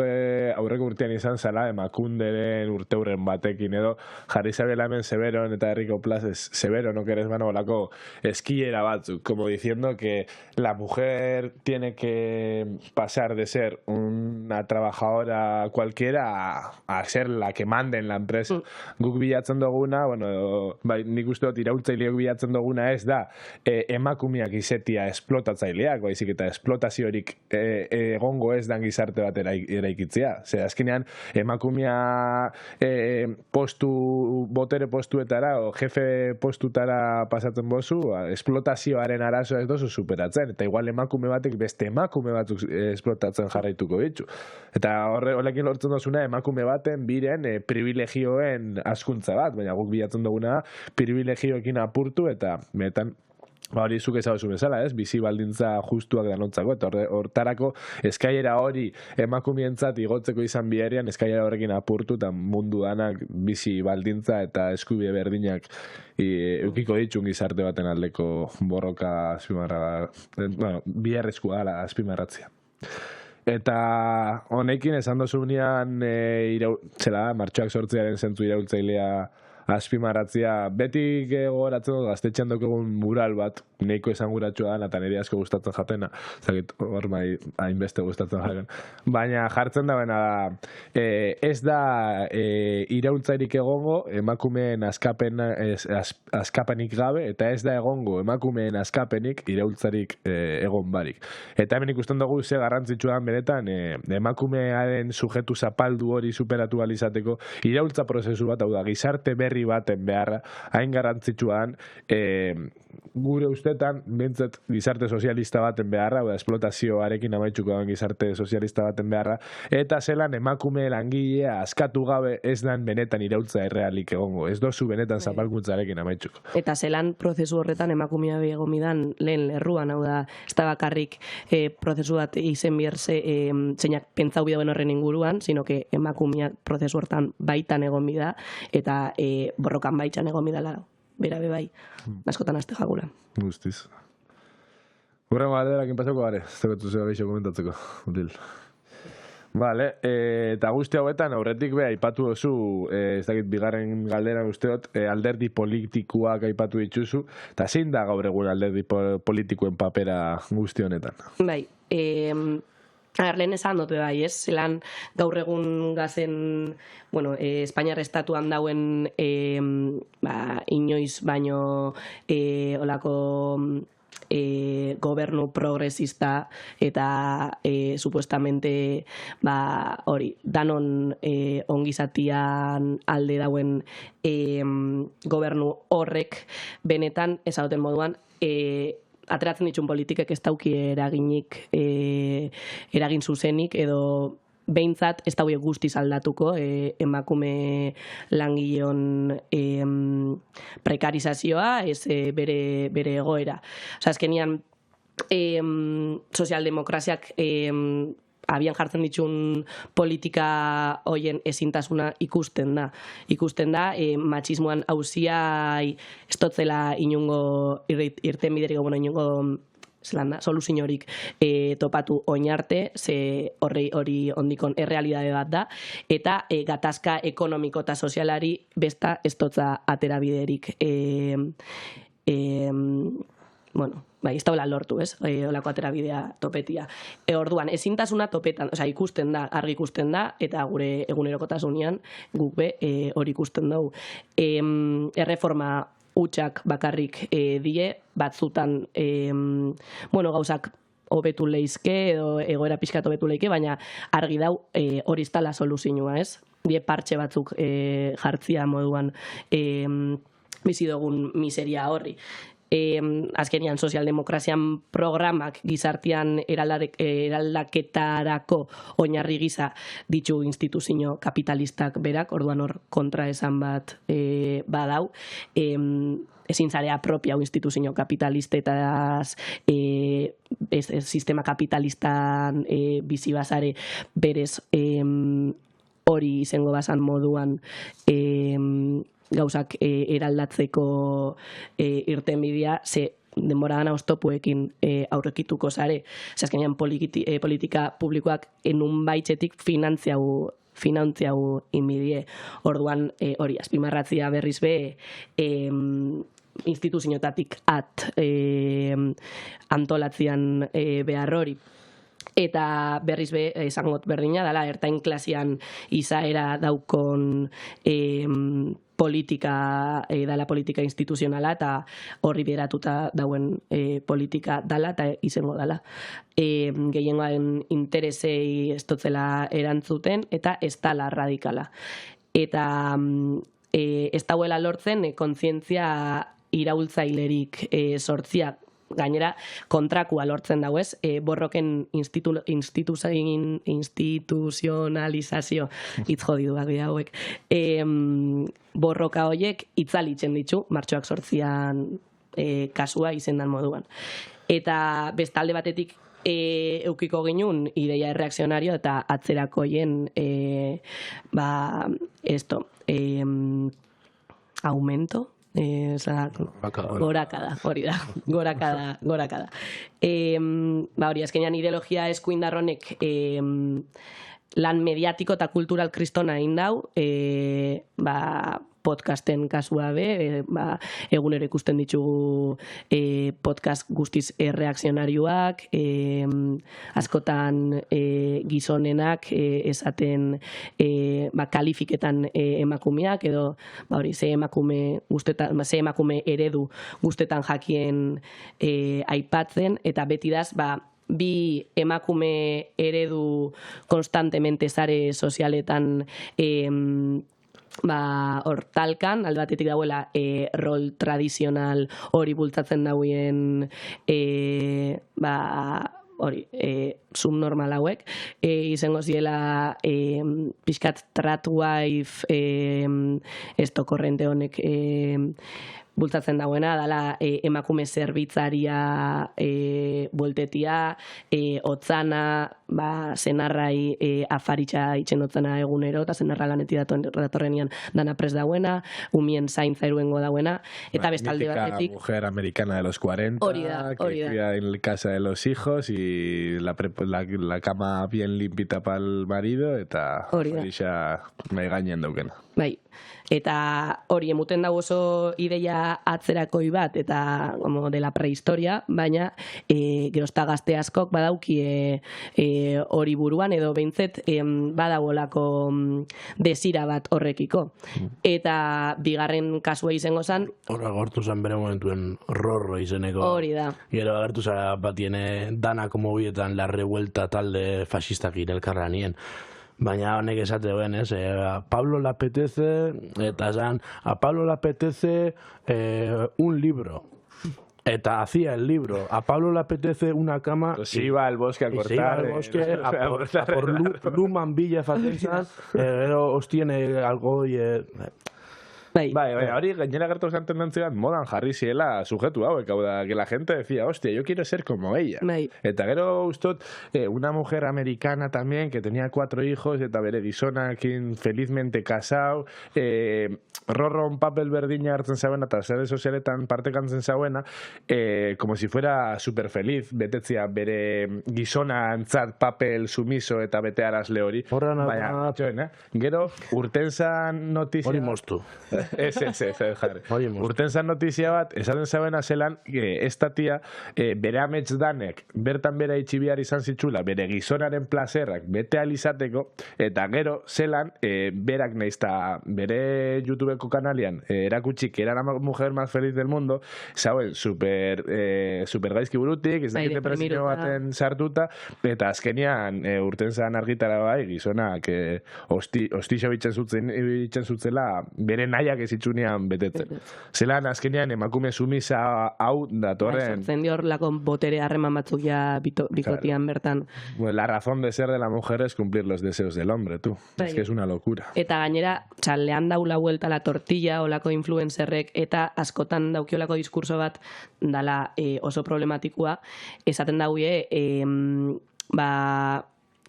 aurreko urtean izan zala emakunderen urteuren batekin edo jarri zabela hemen Severon eta Herriko plazes Severo, no querés mano olako eskillera batzuk, como diciendo que la mujer tiene que pasar de ser una trabajadora cualquiera a ser la que mande en la empresa. Guk bilatzen duguna, bueno, nik uste dut iraultzaileak bilatzen duguna ez da emakumeak izetia esplotatzaileak, baizik eta esplotaziorik egongo ez dan gizarte bat eraikitzea. Zer, azkenean, emakumea botere postuetara o jefe postutara pasatzen bozu, esplotazioaren arazoa ez dozu superatzen, eta igual emakume batek beste emakume batzuk esplotatzen jarraituko ditu. Eta horrekin lortzen dozuna emakume baten biren privilegioen askuntza bat, baina guk bilatzen duguna privilegioekin apurtu eta benetan hori zuk ezaguzu bezala, ez? Bizi baldintza justuak danontzako, eta hortarako eskailera hori emakumientzat igotzeko izan biharian eskailera horrekin apurtu eta mundu danak bizi baldintza eta eskubide berdinak eukiko ditun gizarte baten aldeko borroka biharrezkoa dela azpimarratzea. Eta honekin esan dozunean martxoak sortzearen zentzu iraultzailea azpimarratzea, beti gogoratzen dut gaztetxean dukegun mural bat, nahiko esanguratsua da, eta nire asko gustatzen jatena, zakit hor hainbeste gustatzen jaten. Baina jartzen da bena da, ez da iraultzairik egongo emakumeen askapenik gabe, eta ez da egongo emakumeen askapenik iraultzarik egon barik. Eta hemen ikusten dugu ze garrantzitsuan benetan, emakumearen sujetu zapaldu hori superatu alizateko iraultza prozesu bat, hau da, gizarte berri baten beharra, hain garrantzitsuan gure ustetan, bintzat gizarte sozialista baten beharra, o da, esplotazioarekin amaitzuko dagoen gizarte sozialista baten beharra, eta zelan emakume langilea askatu gabe ez dan benetan iraultza errealik egongo, ez dozu benetan zapalkuntzarekin amaitzuko. Eta zelan prozesu horretan emakumea begomidan lehen lerruan, hau da, ez da bakarrik prozesu bat izen bierze zeinak pentsau bidauen horren inguruan, sino que emakumeak prozesu horretan baitan egon bida, eta borrokan baitxan egon bidala berabe bai, askotan azte jagula. Guztiz. Gurrengo galderakin pasako gare, ez tegotu zeba geixo komentatzeko. Vale, eta guzti hauetan, aurretik aipatu dozu, ez dakit bigarren galderan usteot, alderdi politikoak aipatu dituzu, eta zein da gaur egun alderdi politikoen papera guzti honetan? Bai, lehen esan dut bai, ez? Zelan gaur egun gazen, bueno, Espainiar estatuan dauen inoiz baino olako gobernu progresista eta supuestamente hori, danon ongizatian alde dauen gobernu horrek benetan ezauten moduan ateratzen ditun politikek ez dauki eragin zuzenik edo behintzat ez daude guztiz aldatuko emakume langileon prekarizazioa, ez bere egoera. Osa, azkenian sozialdemokraziak abian jartzen ditun politika hoien ezintasuna ikusten da. Ikusten da, matxismoan hausia ez totzela inungo irten biderik, inungo zelan da, soluziorik topatu oinarte, ze hori ondikon errealidade bat da, eta gatazka ekonomiko eta sozialari besta ez dotza atera biderik. Bueno, bai, ez daula lortu, ez? Olako aterabidea topetia. Orduan, ezintasuna topetan, osea, ikusten da, argi ikusten da, eta gure egunerokotasunean guk be hori ikusten dugu. Erreforma hutsak bakarrik die, batzutan, bueno, gauzak hobetu leizke, edo egoera pixkat hobetu leike, baina argi dau hori ez dala soluzioa, ez? Die partxe batzuk jartzia moduan bizi dugun miseria horri. Azkenian sozialdemokrazian programak gizartean eraldaketarako oinarri gisa ditu instituzio kapitalistak berak, orduan hor kontra esan bat badau, ezin zarea propia instituzio kapitalistetaz sistema kapitalistan bizi bazare berez hori izango bazan moduan gauzak eraldatzeko irtenbidea, ze denbora gana oztopuekin aurrekituko zare. Azkenean politika publikoak enun baitxetik finantziau inbidie. Orduan hori azpimarratzia berriz be instituzioetatik antolatzian behar hori. Eta berriz be, esangot berdina, dala, ertain klasian izaera daukon politika, dala politika instituzionala, eta horri beratuta dauen politika dala, eta izango dala. Gehiengoaren interesei ez dotzela erantzuten, eta ez dala radikala. Eta ez dauela lortzen kontzientzia iraultzailerik sortzia, gainera kontrakua lortzen dago, ez? Borroken instituzionalizazio hitz jodiduak dira hauek. Borroka horiek itzalitzen ditu, martxoak 8an kasua izendan moduan. Eta bestalde batetik eukiko ginun ideia erreakzionario eta atzerakoien aumento, gorakada, hori da, gorakada. Hori, azkenean ideologia eskuindarronek lan mediatiko eta kultural kristona egin dau, podcasten kasua be, egunero ikusten ditugu podcast guztiz erreakzionarioak, askotan gizonenak esaten kalifiketan emakumeak, edo hori, ze emakume eredu guztetan jakien aipatzen, eta beti daz, bi emakume eredu konstantemente sare sozialetan hor talkan, alde batetik dauela rol tradizional hori bultzatzen dauen hori, subnormal hauek, izango ziela pixkat tratwife esto korrente honek bultzatzen dauena, dala emakume zerbitzaria bueltetia, otzana, zenarrai afaritxa itxen otzana egunero, eta zenarra lanetik datorrenian dana pres dauena, umien zaintza eruengo dauena, eta bestalde batetik... Mítica mujer americana de los 40, hori da. Que cuida en casa de los hijos y la cama bien limpita pa'l marido, eta horixa nahi gainean daukena. Bai, eta hori emuten dago oso ideia atzerakoi bat, eta como de la prehistoria, baina gerozta gazte askok badaukie hori buruan, edo behintzet badagolako desira bat horrekiko. Eta bigarren kasua izango zan... Horra gortu zan bere momentuen Rorro izeneko. Hori da. Gero agertu zara batiene dana como bietan la revuelta talde fascistak irelkarra nien. Baina honek esate duen, ez? A Pablo le apetece, eta esan, a Pablo le apetece un libro. Eta hacía el libro. A Pablo le apetece una cama... Pues iba al bosque a cortar. Se iba al bosque a por Luman Villa Fatensas, pero os tiene algo y... hori gainera gertu zen tendentzia bat modan jarri ziela sujetu hauek, hau da, que la gente decía, hostia, yo quiero ser como ella. Eta gero ustot, una mujer americana también, que tenía 4 hijos, eta bere gizonakin felizmente casado, rorron papel berdina hartzen zauena, eta sare sozialetan partekantzen zauena, como si fuera super feliz, betetzia bere gizona antzat papel sumiso eta betearazle hori. Baina, gero, urten zan notizia... Hori moztu. Ez, jarri. Urten zan notizia bat, esaten zauena zelan, esta tia, bere amets danek, bertan bere itxibiar izan zitzula, bere gizonaren plazerrak bete alizateko, eta gero, zelan, berak neizta, bere YouTubeko kanalian, erakutsi que era la mujer más feliz del mundo, zauen, super gaizki burutik, ez dakit depresio baten sartuta, eta azkenian, urten zan argitara bai, gizonak, ostixo bitzen zutzela, bere nahiak ez itxunean betetzen. Zelan, azkenean, emakume sumisa hau datorren... Sortzen dior lako botere harreman batzuk ja bikotian bertan. La razón de ser de la mujer es cumplir los deseos del hombre, tú. Es que es una locura. Eta gainera, lehan daula vuelta la tortilla, olako influencerrek, eta askotan daukiolako diskurso bat dala oso problematikoa, esaten dauie,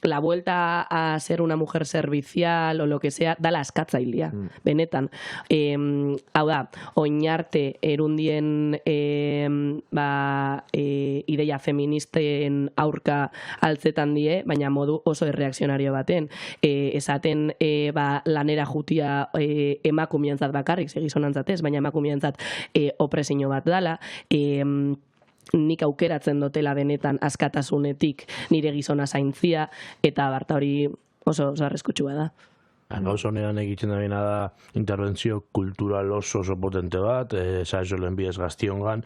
la vuelta a ser una mujer servicial o lo que sea, da la askatzailea, benetan. Hau da, oinarte erundien ideia feministen aurka altzetan die, baina modu oso erreakzionario baten. Esaten lanera jutia emakumiantzat bakarrik, segizonantzatez, baina emakumiantzat opresio bat dala, nik aukeratzen dotela benetan askatasunetik nire gizona zaintzia, eta barta hori oso arriskutsua da. Oso nean egiten da interbentzio kultural oso potente bat, saio lehenbidez gaztiongan,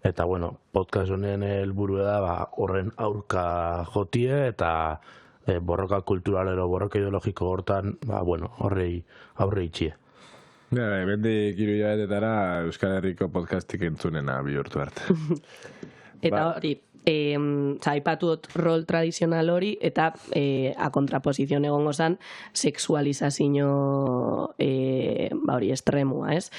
eta bueno, podcast honen helburu da horren aurka jotie, eta borroka kulturalero, borroka ideologiko hortan, horrei aurre itxie. Bendik iruilabetetara Euskal Herriko podcastik entzunena bihurtu arte. Eta hori, aipatu dut rol tradizional hori, eta a kontraposizion egongo zan sexualizazio hori estremua, ez?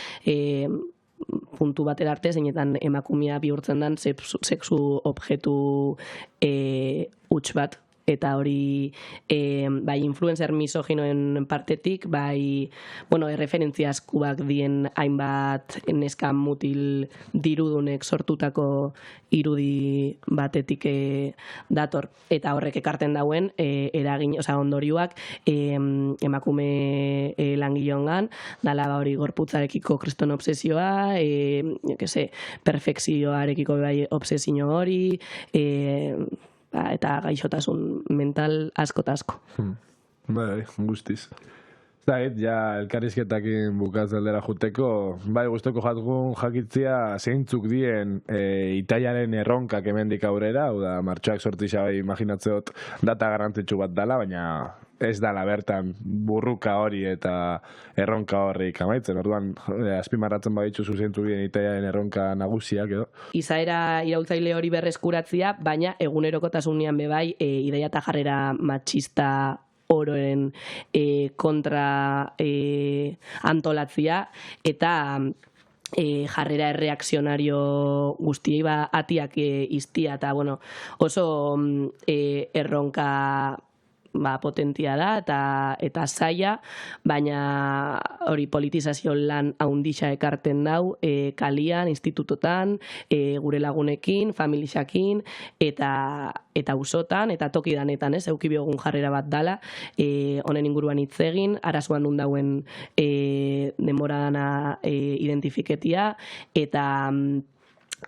Puntu batera arte, zeinetan emakumea bihurtzen den sexu objektu huts bat, eta hori bai influencer misoginoen partetik, bai, erreferentzia askuak dien hainbat neska mutil dirudunek sortutako irudi batetik dator, eta horrek ekarten dauen eragin, ondorioak emakume langilongan, dala hori gorputzarekiko kriston obsesioa, perfekzioarekiko bai obsesio hori, eta gaixotasun mental asko. Bai, guztiz. Zait, ja, elkarrizketakin bukatzen aldera juteko, bai, guztoko jakitzia zeintzuk dien Itaiaren erronkak hemendik aurrera, hau da, martxoak sortisa bai imaginatzeot data garrantzitsu bat dala, baina ez dala bertan burruka hori eta erronka horrik amaitzen. Orduan, azpimarratzen baditzu zeintzuk dien Itaiaren erronka nagusiak edo. Izaera iraultzaile hori berreskuratzia, baina egunerokotasunean bebai ideia eta jarrera matxista oroen kontra antolatzia, eta jarrera erreakzionario guztiei atiak iztia, eta oso erronka potentia da, eta zaila, baina hori politizazio lan haundixa ekarten dau, kalian, institutotan, gure lagunekin, familixakin, eta usotan, eta tokidanetan, eukibiogun jarrera bat dala, honen inguruan hitz egin, arazoan nun dauen denbora dana identifiketia, eta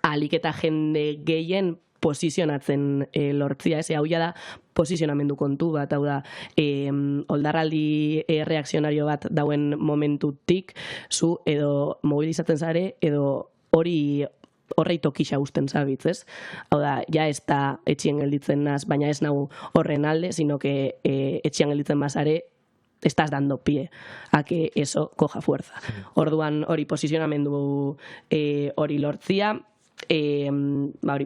alik eta jende gehien posizionatzen lortzia, hau da posizionamendu kontu bat, hau da oldarraldi reakzionario bat dauen momentutik, zu edo mobilizatzen zare, edo horrei tokisa usten zabitz, ez? Hau da, ja ez da etxien gelditzen naz, baina ez nau horren alde, sino que etxien gelditzen bazare, estás dando pie a que eso coja fuerza. Orduan hori posizionamendu hori lortzia,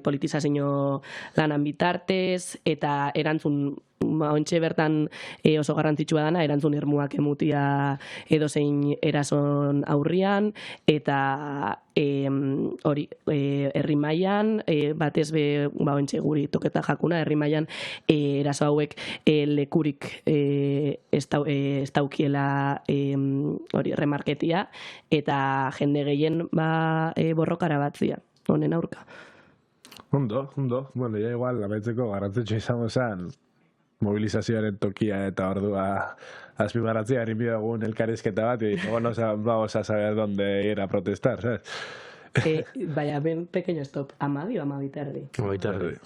politizazio lanan bitartez, eta erantzun ontxe bertan oso garrantzitsua dana, erantzun irmuak emutia edozein erason aurrian, eta hori, herri mailan, batez be, ontxe guri toketa jakuna, herri mailan eraso hauek lekurik ez daukiela hori remarketia, eta jende gehien borrokara batzia, honen aurka. Ondo. Bueno, ja igual, amaitzeko garrantzitsua izango zen, mobilizazioaren tokia eta ordua azpimarratzea rinbide egun elkarrizketa bat, y bueno, vamos a saber dónde ir a protestar, ¿sabes? Vaya, ven pequeño stop. ¿Amabi o amabiterdi? Amabiterdi.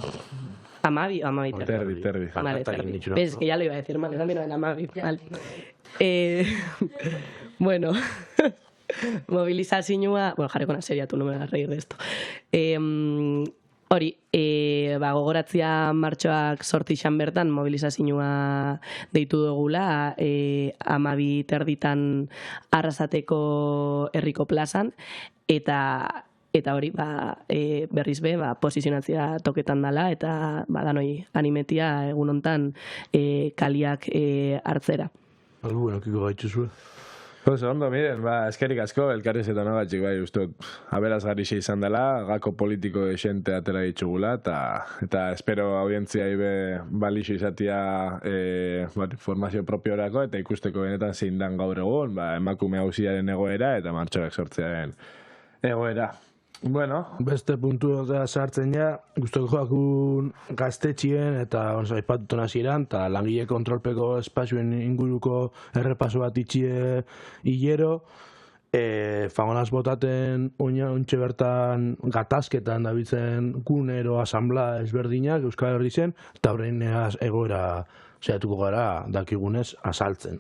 ¿Amabi o amabiterdi? Terdi. Vale, terdi. Es que ya lo iba a decir mal, es en amabi. Vale. Bueno, movilizazioa... Bueno, jarreko una seria, tú no me vas a reír de esto. Hori, gogoratzia martxoak sortixan bertan mobilizazioa deitu dugula 12:00 Arrasateko herriko plazan, eta hori, berriz be, posizionatzea toketan dala, eta danoi animetia egun hontan kaliak hartzera. Algu, enokiko gaitxuzue. Ondo, miren, eskerik asko, elkarrizetan agatxik, uste, aberazgarrixe izan dela, gako politiko esente atera ditugula, eta espero audientzia ibe balixo izatea formazio propiorako, eta ikusteko benetan zein dan gaur egun, emakume hausiaren egoera, eta martxoak sortzearen egoera. Bueno. Beste puntu da sartzen ja, guztoko joakun gaztetxien eta aipatuten hasieran, eta langile kontrolpeko espazioen inguruko errepaso bat itxie hilero, fagonaz botaten ontxe bertan gatazketan dabitzen gunero asamblea ezberdinak Euskal Herri zen, eta horrein egoera zehatuko gara dakigunez azaltzen.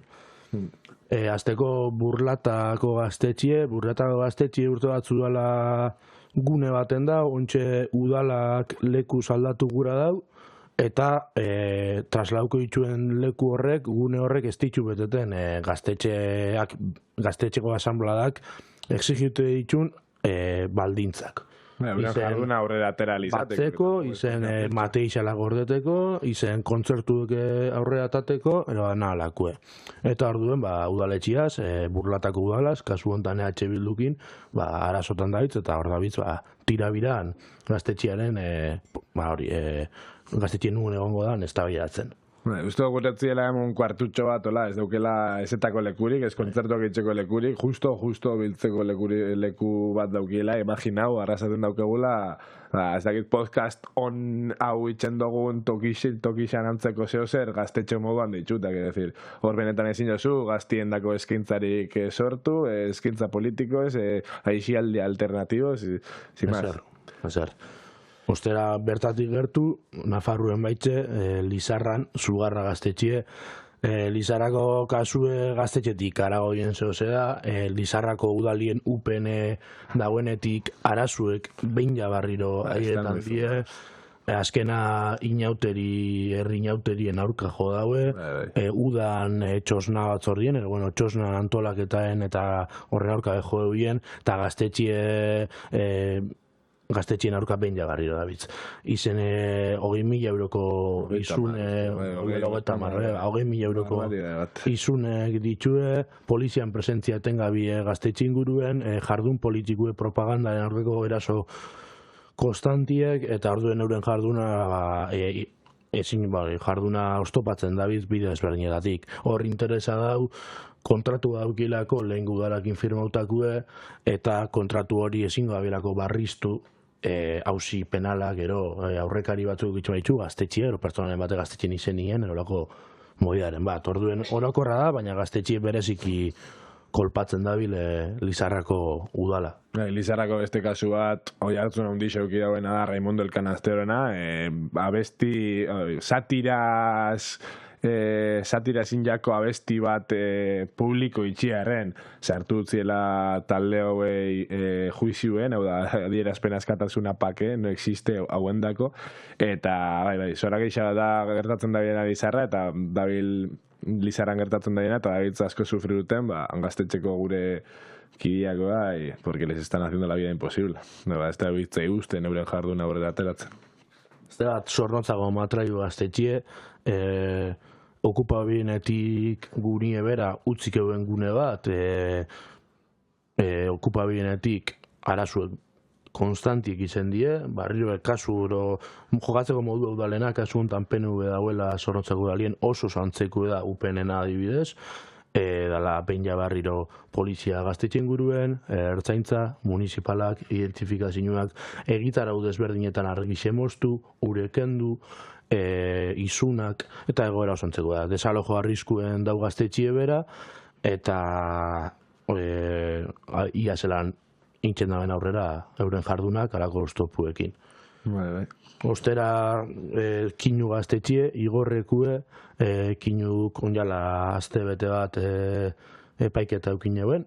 Azteko burlatako gaztetxie urte batzu dala gune baten da, ontxe udalak leku aldatu gura dau, eta traslauko dituen leku horrek, gune horrek ez ditu beteten gaztetxeko asambladak exigite ditun baldintzak. Jarduna aurrera atera alizateko. Batzeko, izen Mateixala gordeteko, izen kontzertuek aurrera atateko, nalakue. Eta orduen, udaletxiaz, burlatako udalaz, kasu hontan EH Bildukin, arazotan daitz, eta hor dabitz, tirabiran gaztetxiaren, gaztetxien nuen egongo da, eztabaidatzen. Uste guretziela emun kuartutxo bat, ez daukela ezetako lekurik, ez kontzertuak itxeko lekurik, justo biltzeko leku bat daukiela, imaginau, arrasatun daukegula, ez dakit podcast on hau itxen dugun tokixan antzeko zeo zer, gaztetxo moduan ditxutak, hor benetan ezin jozu, gaztiendako eskintzarik sortu, eskintza politiko, aixialdi alternatibo, sin más. Ezer. Ostera bertatik gertu, Nafarruen baitxe, Lizarran, Zugarra gaztetxie, Lizarrako kasue gaztetxetik aragoien zehozea, Lizarrako udalien UPN dauenetik arazuek behin jabarriro aietan die, azkena herri inauterien aurka jo daue, udan txosna batzordien, txosna antolaketaen eta horren aurka jo eubien, eta gaztetxien aurka behin jagarriro dabitz. Izen 20.000 euroko izune, 20.000 euroko izunek ditue, polizian presentzia tengabie gaztetxe inguruen, jardun politikue propagandaren aurreko eraso konstantiek, eta orduen euren jarduna jarduna oztopatzen dabiz bide ezberdinetatik. Hor interesa dau, kontratu daukilako lehen gudarakin firmautakue, eta kontratu hori ezingo dabilako barriztu, hausi penala, gero aurrekari batzuk itxo baitu, gaztetxie, pertsonaren bate gaztetxien izenien, erolako moidaren bat. Orduen orokorra da, baina gaztetxie bereziki kolpatzen dabil Lizarrako udala. Lizarrako beste kasu bat, hoi hartzun handi xeuki dauena da, Raimundo el Canasterona, abesti, satira zinjako abesti bat publiko itxiarren sartu utziela talde hauei juizioen, hau da, adierazpen askatasuna pake, no existe hauendako, eta zorak eixara da gertatzen da biena Lizarra, eta dabil Lizaran gertatzen daina, eta gaitz asko sufri duten, gaztetxeko gure kidiak bai, porque les están haciendo la vida imposible. Ez da bitzei usten euren jarduna horrela ateratzen. Ez da bat zornotzago matraiu gaztetxie, okupabinetik gunie bera utzik euen gune bat, okupabinetik arazuek konstantiek izen die, barriro kasu jokatzeko modu udalena, kasu hontan PNV dauela zornotzako dalien oso zantzeko da UPN-ena adibidez, dala peina barriro polizia gaztetxen guruen, ertzaintza, municipalak, identifikazioak, egitarau desberdinetan argi moztu, urekendu, izunak, eta egoera oso antzeko da. Desalojo arriskuen dau gaztetxie bera, eta ia zelan intzen daben aurrera euren jardunak alako oztopuekin. Bai. Ostera kinu gaztetxie, igorrekue, kinuk onjala azte bete bat epaiketa eukin euen,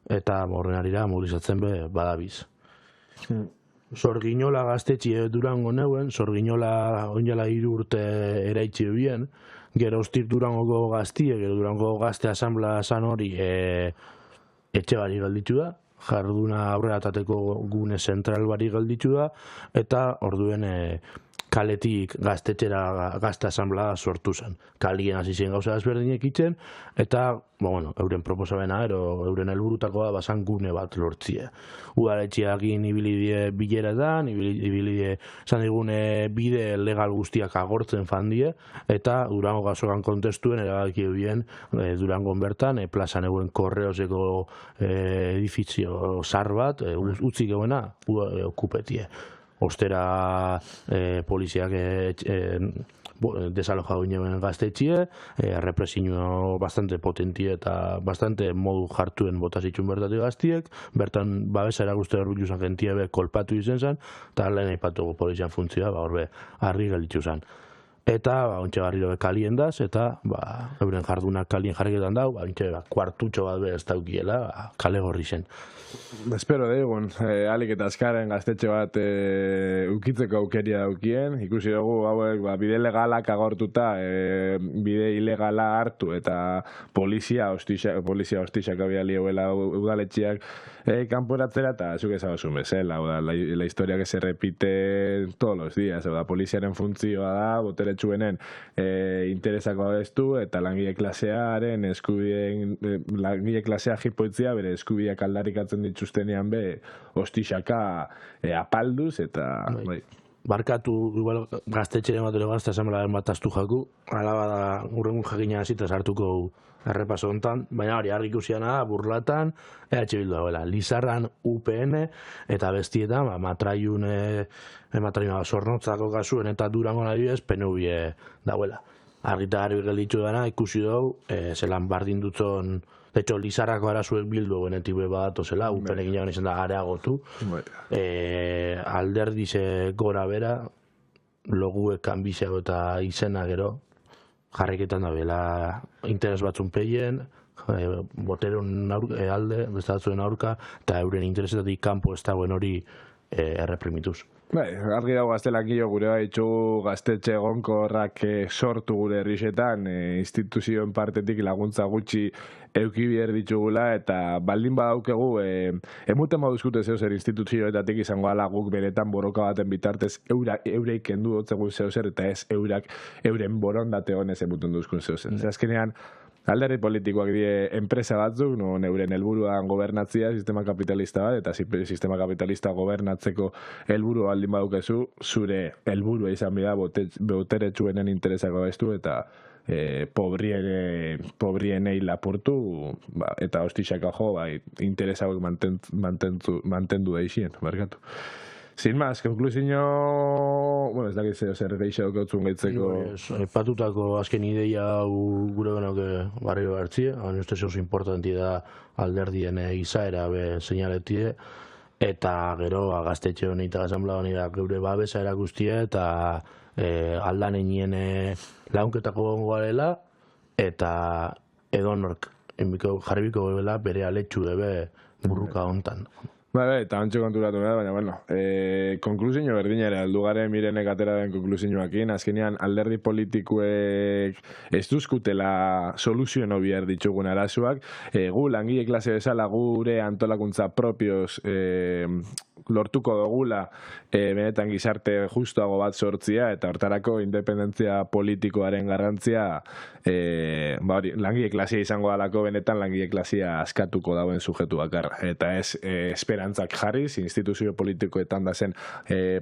eta horren arira mobilizatzen be badabiz. Zorginola gaztetxie Durango neuen, Zorginola onjala 3 urte eraitzi bien, gero ostir Durangoko gaztie, gero Durango gazte asamblea zan hori etxe bari gelditu da, jarduna aurrera tateko gune zentral bari gelditu da, eta orduen kaletik gaztetxera gazte asamblea sortu zen. Kalien hasi ziren gauza ezberdinek itzen, eta euren proposamena, euren helburutakoa basan gune bat lortzie. Udaletxeakin ibilidie bileretan, ibilidie esan digune bide legal guztiak agortzen fandie, eta Durango gazokan kontestuen erabaki bien Durangon bertan, plazan eguen korreozeko edifizio zar bat, utzik eguena okupetie. Ostera poliziak desaloja guinen gaztetxie, represinio bastante potentie eta bastante modu jartuen botazitxun bertatik gaztiek, bertan babesa erakuste horbiluzan gentie be kolpatu izen zen, eta lehen aipatugu polizian funtzioa, horbe argi gelditu zen. Eta ontxe barriro kalien daz, eta euren jardunak kalien jarriketan dau, ontxe kuartutxo bat be ez daukiela, kale gorri zen. Espero degun, alik eta azkaren gaztetxe bat ukitzeko aukeria daukien, ikusi dugu hauek bide legalak agortuta, bide ilegala hartu eta polizia hostixak abia lieuela udaletxiak kanporatzera, eta zuk ezagozun bezala, la historia que se repite todos los días, poliziaren funtzioa da, boteretsuenen interesako abestu, eta langile klasearen langile klasea jipoitzia, bere eskubideak aldarrikatzen dituztenean be hostixaka apalduz eta barkatu igual gaztetxeren bat ere gazte asamblaren bat astu jaku, alaba da urrengun jakina hasita sartuko errepaso hontan, baina hori argi ikusiana burlatan EH Bildu dauela, Lizarran UPN eta bestietan matraiun zornotzako kasuen eta Durangon adibidez PNV dauela. Argita garbi gelditu dena ikusi dugu, zelan bardin dutzen. De hecho, Lizarrako arazuek Bildu genetik bat zela, UPN-ekin jagan izan da areagotu. Alderdize gora bera, loguek kanbizeago eta izena gero, jarriketan da bela interes batzun peien, boteron alde, beste batzuen aurka, eta euren interesetatik kanpo ez dagoen hori erreprimituz. Argi dago gaztelakio gure baitzu gaztetxe egonkorrak sortu gure herrixetan, instituzioen partetik laguntza gutxi euki bier ditugula, eta baldin badaukegu, emuten baduzkute zeuzer instituzioetatik izango ala guk beretan borroka baten bitartez eureik kendu dotzegu zeuzer, eta ez euren borondate honez emuten duzkun zeuzer. Azkenean, alderdi politikoak die enpresa batzuk, non euren helburuan gobernatzia sistema kapitalista bat, eta sistema kapitalista gobernatzeko helburu baldin badukezu, zure helburua izan bida boteretsuenen interesako bestu, eta pobrienei lapurtu, eta hostixaka jo, interesa hauek mantendu deixien, barkatu. Sin más, konklusio, ez dakit zer geixo gautzun gaitzeko. Patutako azken ideia gure genauke barrio hartzie, hain uste oso importanti da alderdien izaera be seinaletie, eta gero gaztetxe honi eta asamblea honi geure babesa erakustie, eta aldanenien launketako gongo garela, eta edonork jarribiko bela bere aletxu debe burruka hontan. Eta ontsu konturatu da, baina, bueno, konklusio berdinera, aldu garen mirenek atera den konklusioakin, azkenean alderdi politikuek ez duzkutela soluzio behar ditugun arazoak, gu langile klase bezala gure antolakuntza propioz lortuko dugula benetan gizarte justuago bat sortzia, eta hortarako independentzia politikoaren garrantzia langile klasia izango dalako benetan langile klasia askatuko dauen sujetu bakar, eta ez esperantzak jarriz, instituzio politikoetan da zen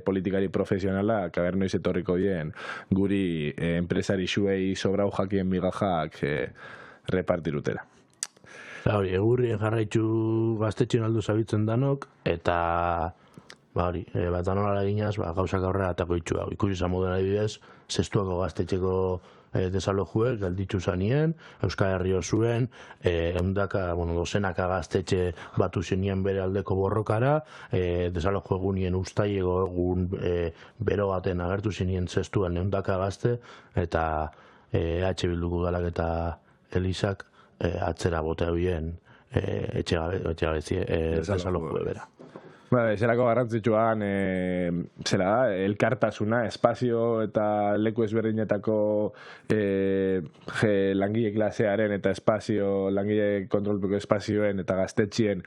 politikari profesionala kabernoiz etorriko dien guri enpresari xuei sobrau jakien migajak repartirutela. Egurrien jarraitzu gaztetxen aldu zabitzen danok, eta bat anola ginaz, gauzak aurrera atako itxua. Ikusi izan moduen adibidez, zestuako gaztetxeko desalojuek galditzu zanien, Euskal Herri osuen, dozenaka gaztetxe batu zenien bere aldeko borrokara, desaloju egunien ustailego egun bero baten agertu zenien zestuan eundaka gazte, eta Bilduko Udalak eta Elizak atzera bote bien etxegabezie desaloju bera. Zerako garrantzitsuan, zera da, elkartasuna, espazio eta leku ezberdinetako langile klasearen eta espazio, langile kontrolpeko espazioen eta gaztetxien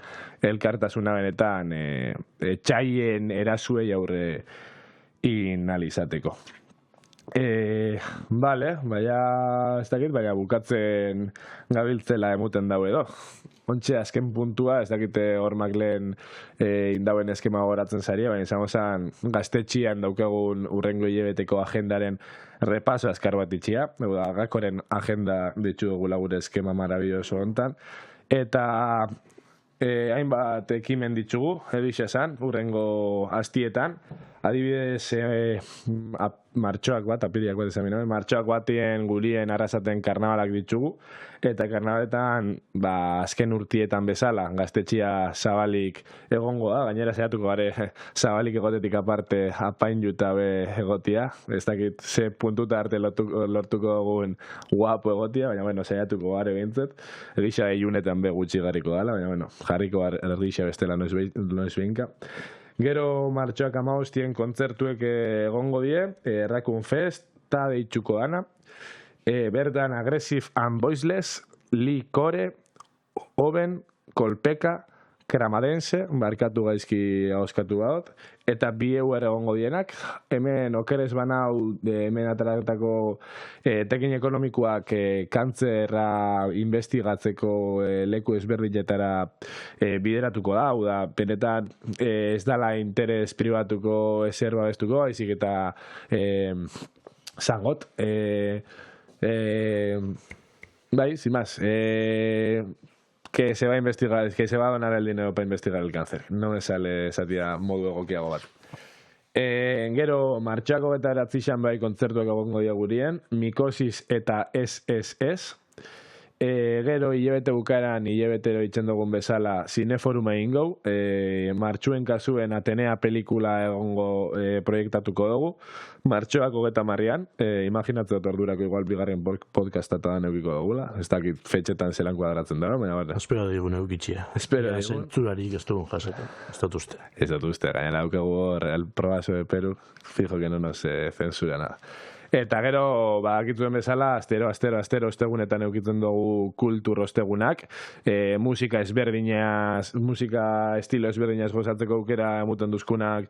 elkartasuna benetan etxaien erasuei aurre inalizateko. Ez dakit, baina bukatzen gabiltzela emuten dau edo. Ontxe azken puntua, ez dakite hormak lehen indauen eskema goratzen zaria, baina izango zen gaztetxian daukagun urrengo hilabeteko agendaren repaso azkar bat itxia, gakoren agenda ditu dugu gure eskema marabilloso hontan, eta hainbat ekimen ditugu, edixe esan, urrengo astietan, adibidez martxoak bat, apiriak bat izan minome, martxoak batien gurien arrasaten karnabalak ditugu, eta karnabaletan azken urtietan bezala, gaztetxia zabalik egongo da, gainera zehatuko gare zabalik egotetik aparte apaindu eta egotia, ez dakit ze puntuta arte lortuko dugun guapo egotia, baina zehatuko gare behintzat, erisa eiunetan gutxi garriko dala, baina jarriko erisa bestela noiz behinka. Gero martxoak 15 kontzertuek egongo die, Raccoon Fest, eta deitxuko dana. Bertan Aggressive and Voiceless, Lee Core, Oben, Kolpeka, Kramadense, barkatu gaizki hauskatu baut, eta bi eur egongo dienak. Hemen okeres banau, hemen ataratako tekin ekonomikoak kantzerra investigatzeko leku ezberdinetara bideratuko da, hau da, benetan ez dala interes pribatuko ezer babestuko, haizik eta zangot. Sin más, que se va a investigar, que se va a donar el dinero para investigar el cáncer. No me sale esatia modu egokiago bat. Gero, martxoako eta eratzixan kontzertuak egongo diagurien, Mikosis eta SSS. Gero, hilabete bukaeran, hilabetero itzen dugun bezala, Cineforum egin gau. Martxuen kasuen Atenea pelikula egongo proiektatuko dugu. Martxoak 30an, imaginatzen dut ordurako igual bigarren podcastata da neukiko dugula. Ez dakit fetxetan zelan kuadratzen dara, baina espero digu neukitxia. Espero digu. Zentzurarik ez dugun jaseko. Ez dut uste. Ez dut uste, gainera daukagu el probazo de Peru, fijo que no nos censura nada. Eta gero, bakituen bezala, astero, ostegunetan eukitzen dugu kultur ostegunak, musika estilo ezberdinaz gozatzeko aukera emuten duzkunak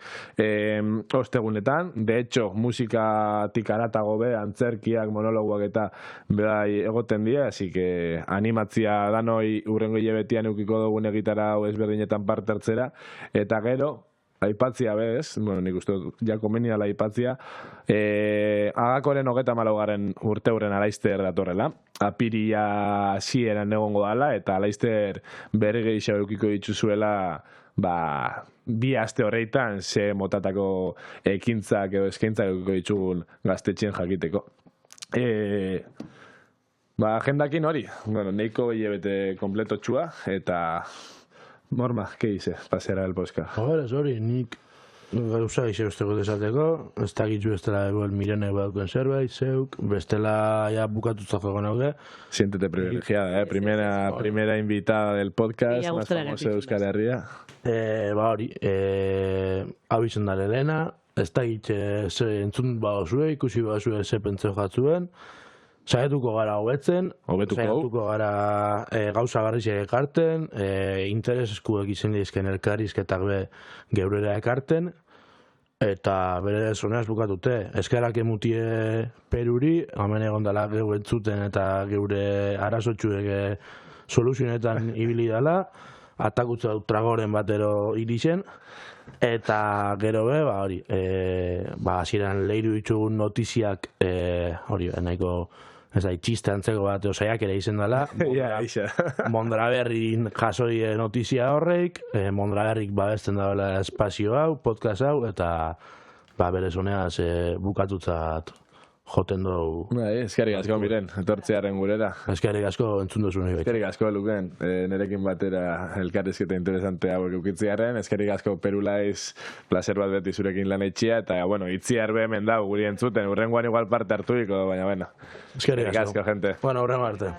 ostegunetan. De hecho, musikatik aratago be, antzerkiak, monologuak eta bai egoten dira, así que animatzia danoi urrengo hilabetian eukiko dugun egitara ezberdinetan parte hartzera, eta gero, aipatzia bez, nik uste jakomeni ala aipatzia, Agakoren 34. urteuren Alaizter datorrela, apiria zieran egongo dala, eta Alaizter bere gehiago eukiko dituzuela, bi aste horreitan ze motatako ekintzak edo eskaintzak eukiko ditugun gaztetxien jakiteko. Agendakin hori, neiko hilabete kompleto txua, eta... Morma, ¿qué dices? Pasera el podcast. Joder, sorry, nik gauza izabesteko desateko, ez da gitzu ez dela egoel Mirene badauken zerbait, zeuk, bestela ja bukatutza joan haude. Siéntete privilegiada, primera invitada del podcast, Ia más gustora famoso de gertitzen Euskal Herria. Ba hori, hau izan da Elena, ez da gitze ze entzun badozue, ikusi badozue ze pentseo jatzuen, saiatuko gara hobetzen, saiatuko gara gauza garrizia ekarten, interes eskuek izan dizken elkarrizketak be geurera ekarten, eta bere zoneaz bukatute. Eskerak emutie Peruri, hemen egon dela geu entzuten eta geure arazotxuek soluzionetan ibili dela, atakutza dut tragoren batero irixen, eta gero be, ba hori, hasieran leiru ditugun notiziak, hori, nahiko, ez da, txiste antzeko bat, osaiak ere izen dela, Mondraberrin jasoi notizia horreik, Mondraberrik babesten dagoela espazio hau, podcast hau, eta bere zoneaz bukatutzat joten dugu. Eskerrik asko, Miren, etortzearen gurera. Eskerrik asko entzun duzu nahi. Eskerrik asko, Luken, nerekin batera elkarrizketa interesante hauek eukitziaren. Eskerrik asko, Perulaiz, placer bat beti zurekin lan etxia, eta, bueno, itziar be hemen dago guri entzuten, urrengoan igual parte hartuiko, baina, bueno. Eskerrik asko, gente. Bueno, urrengo arte.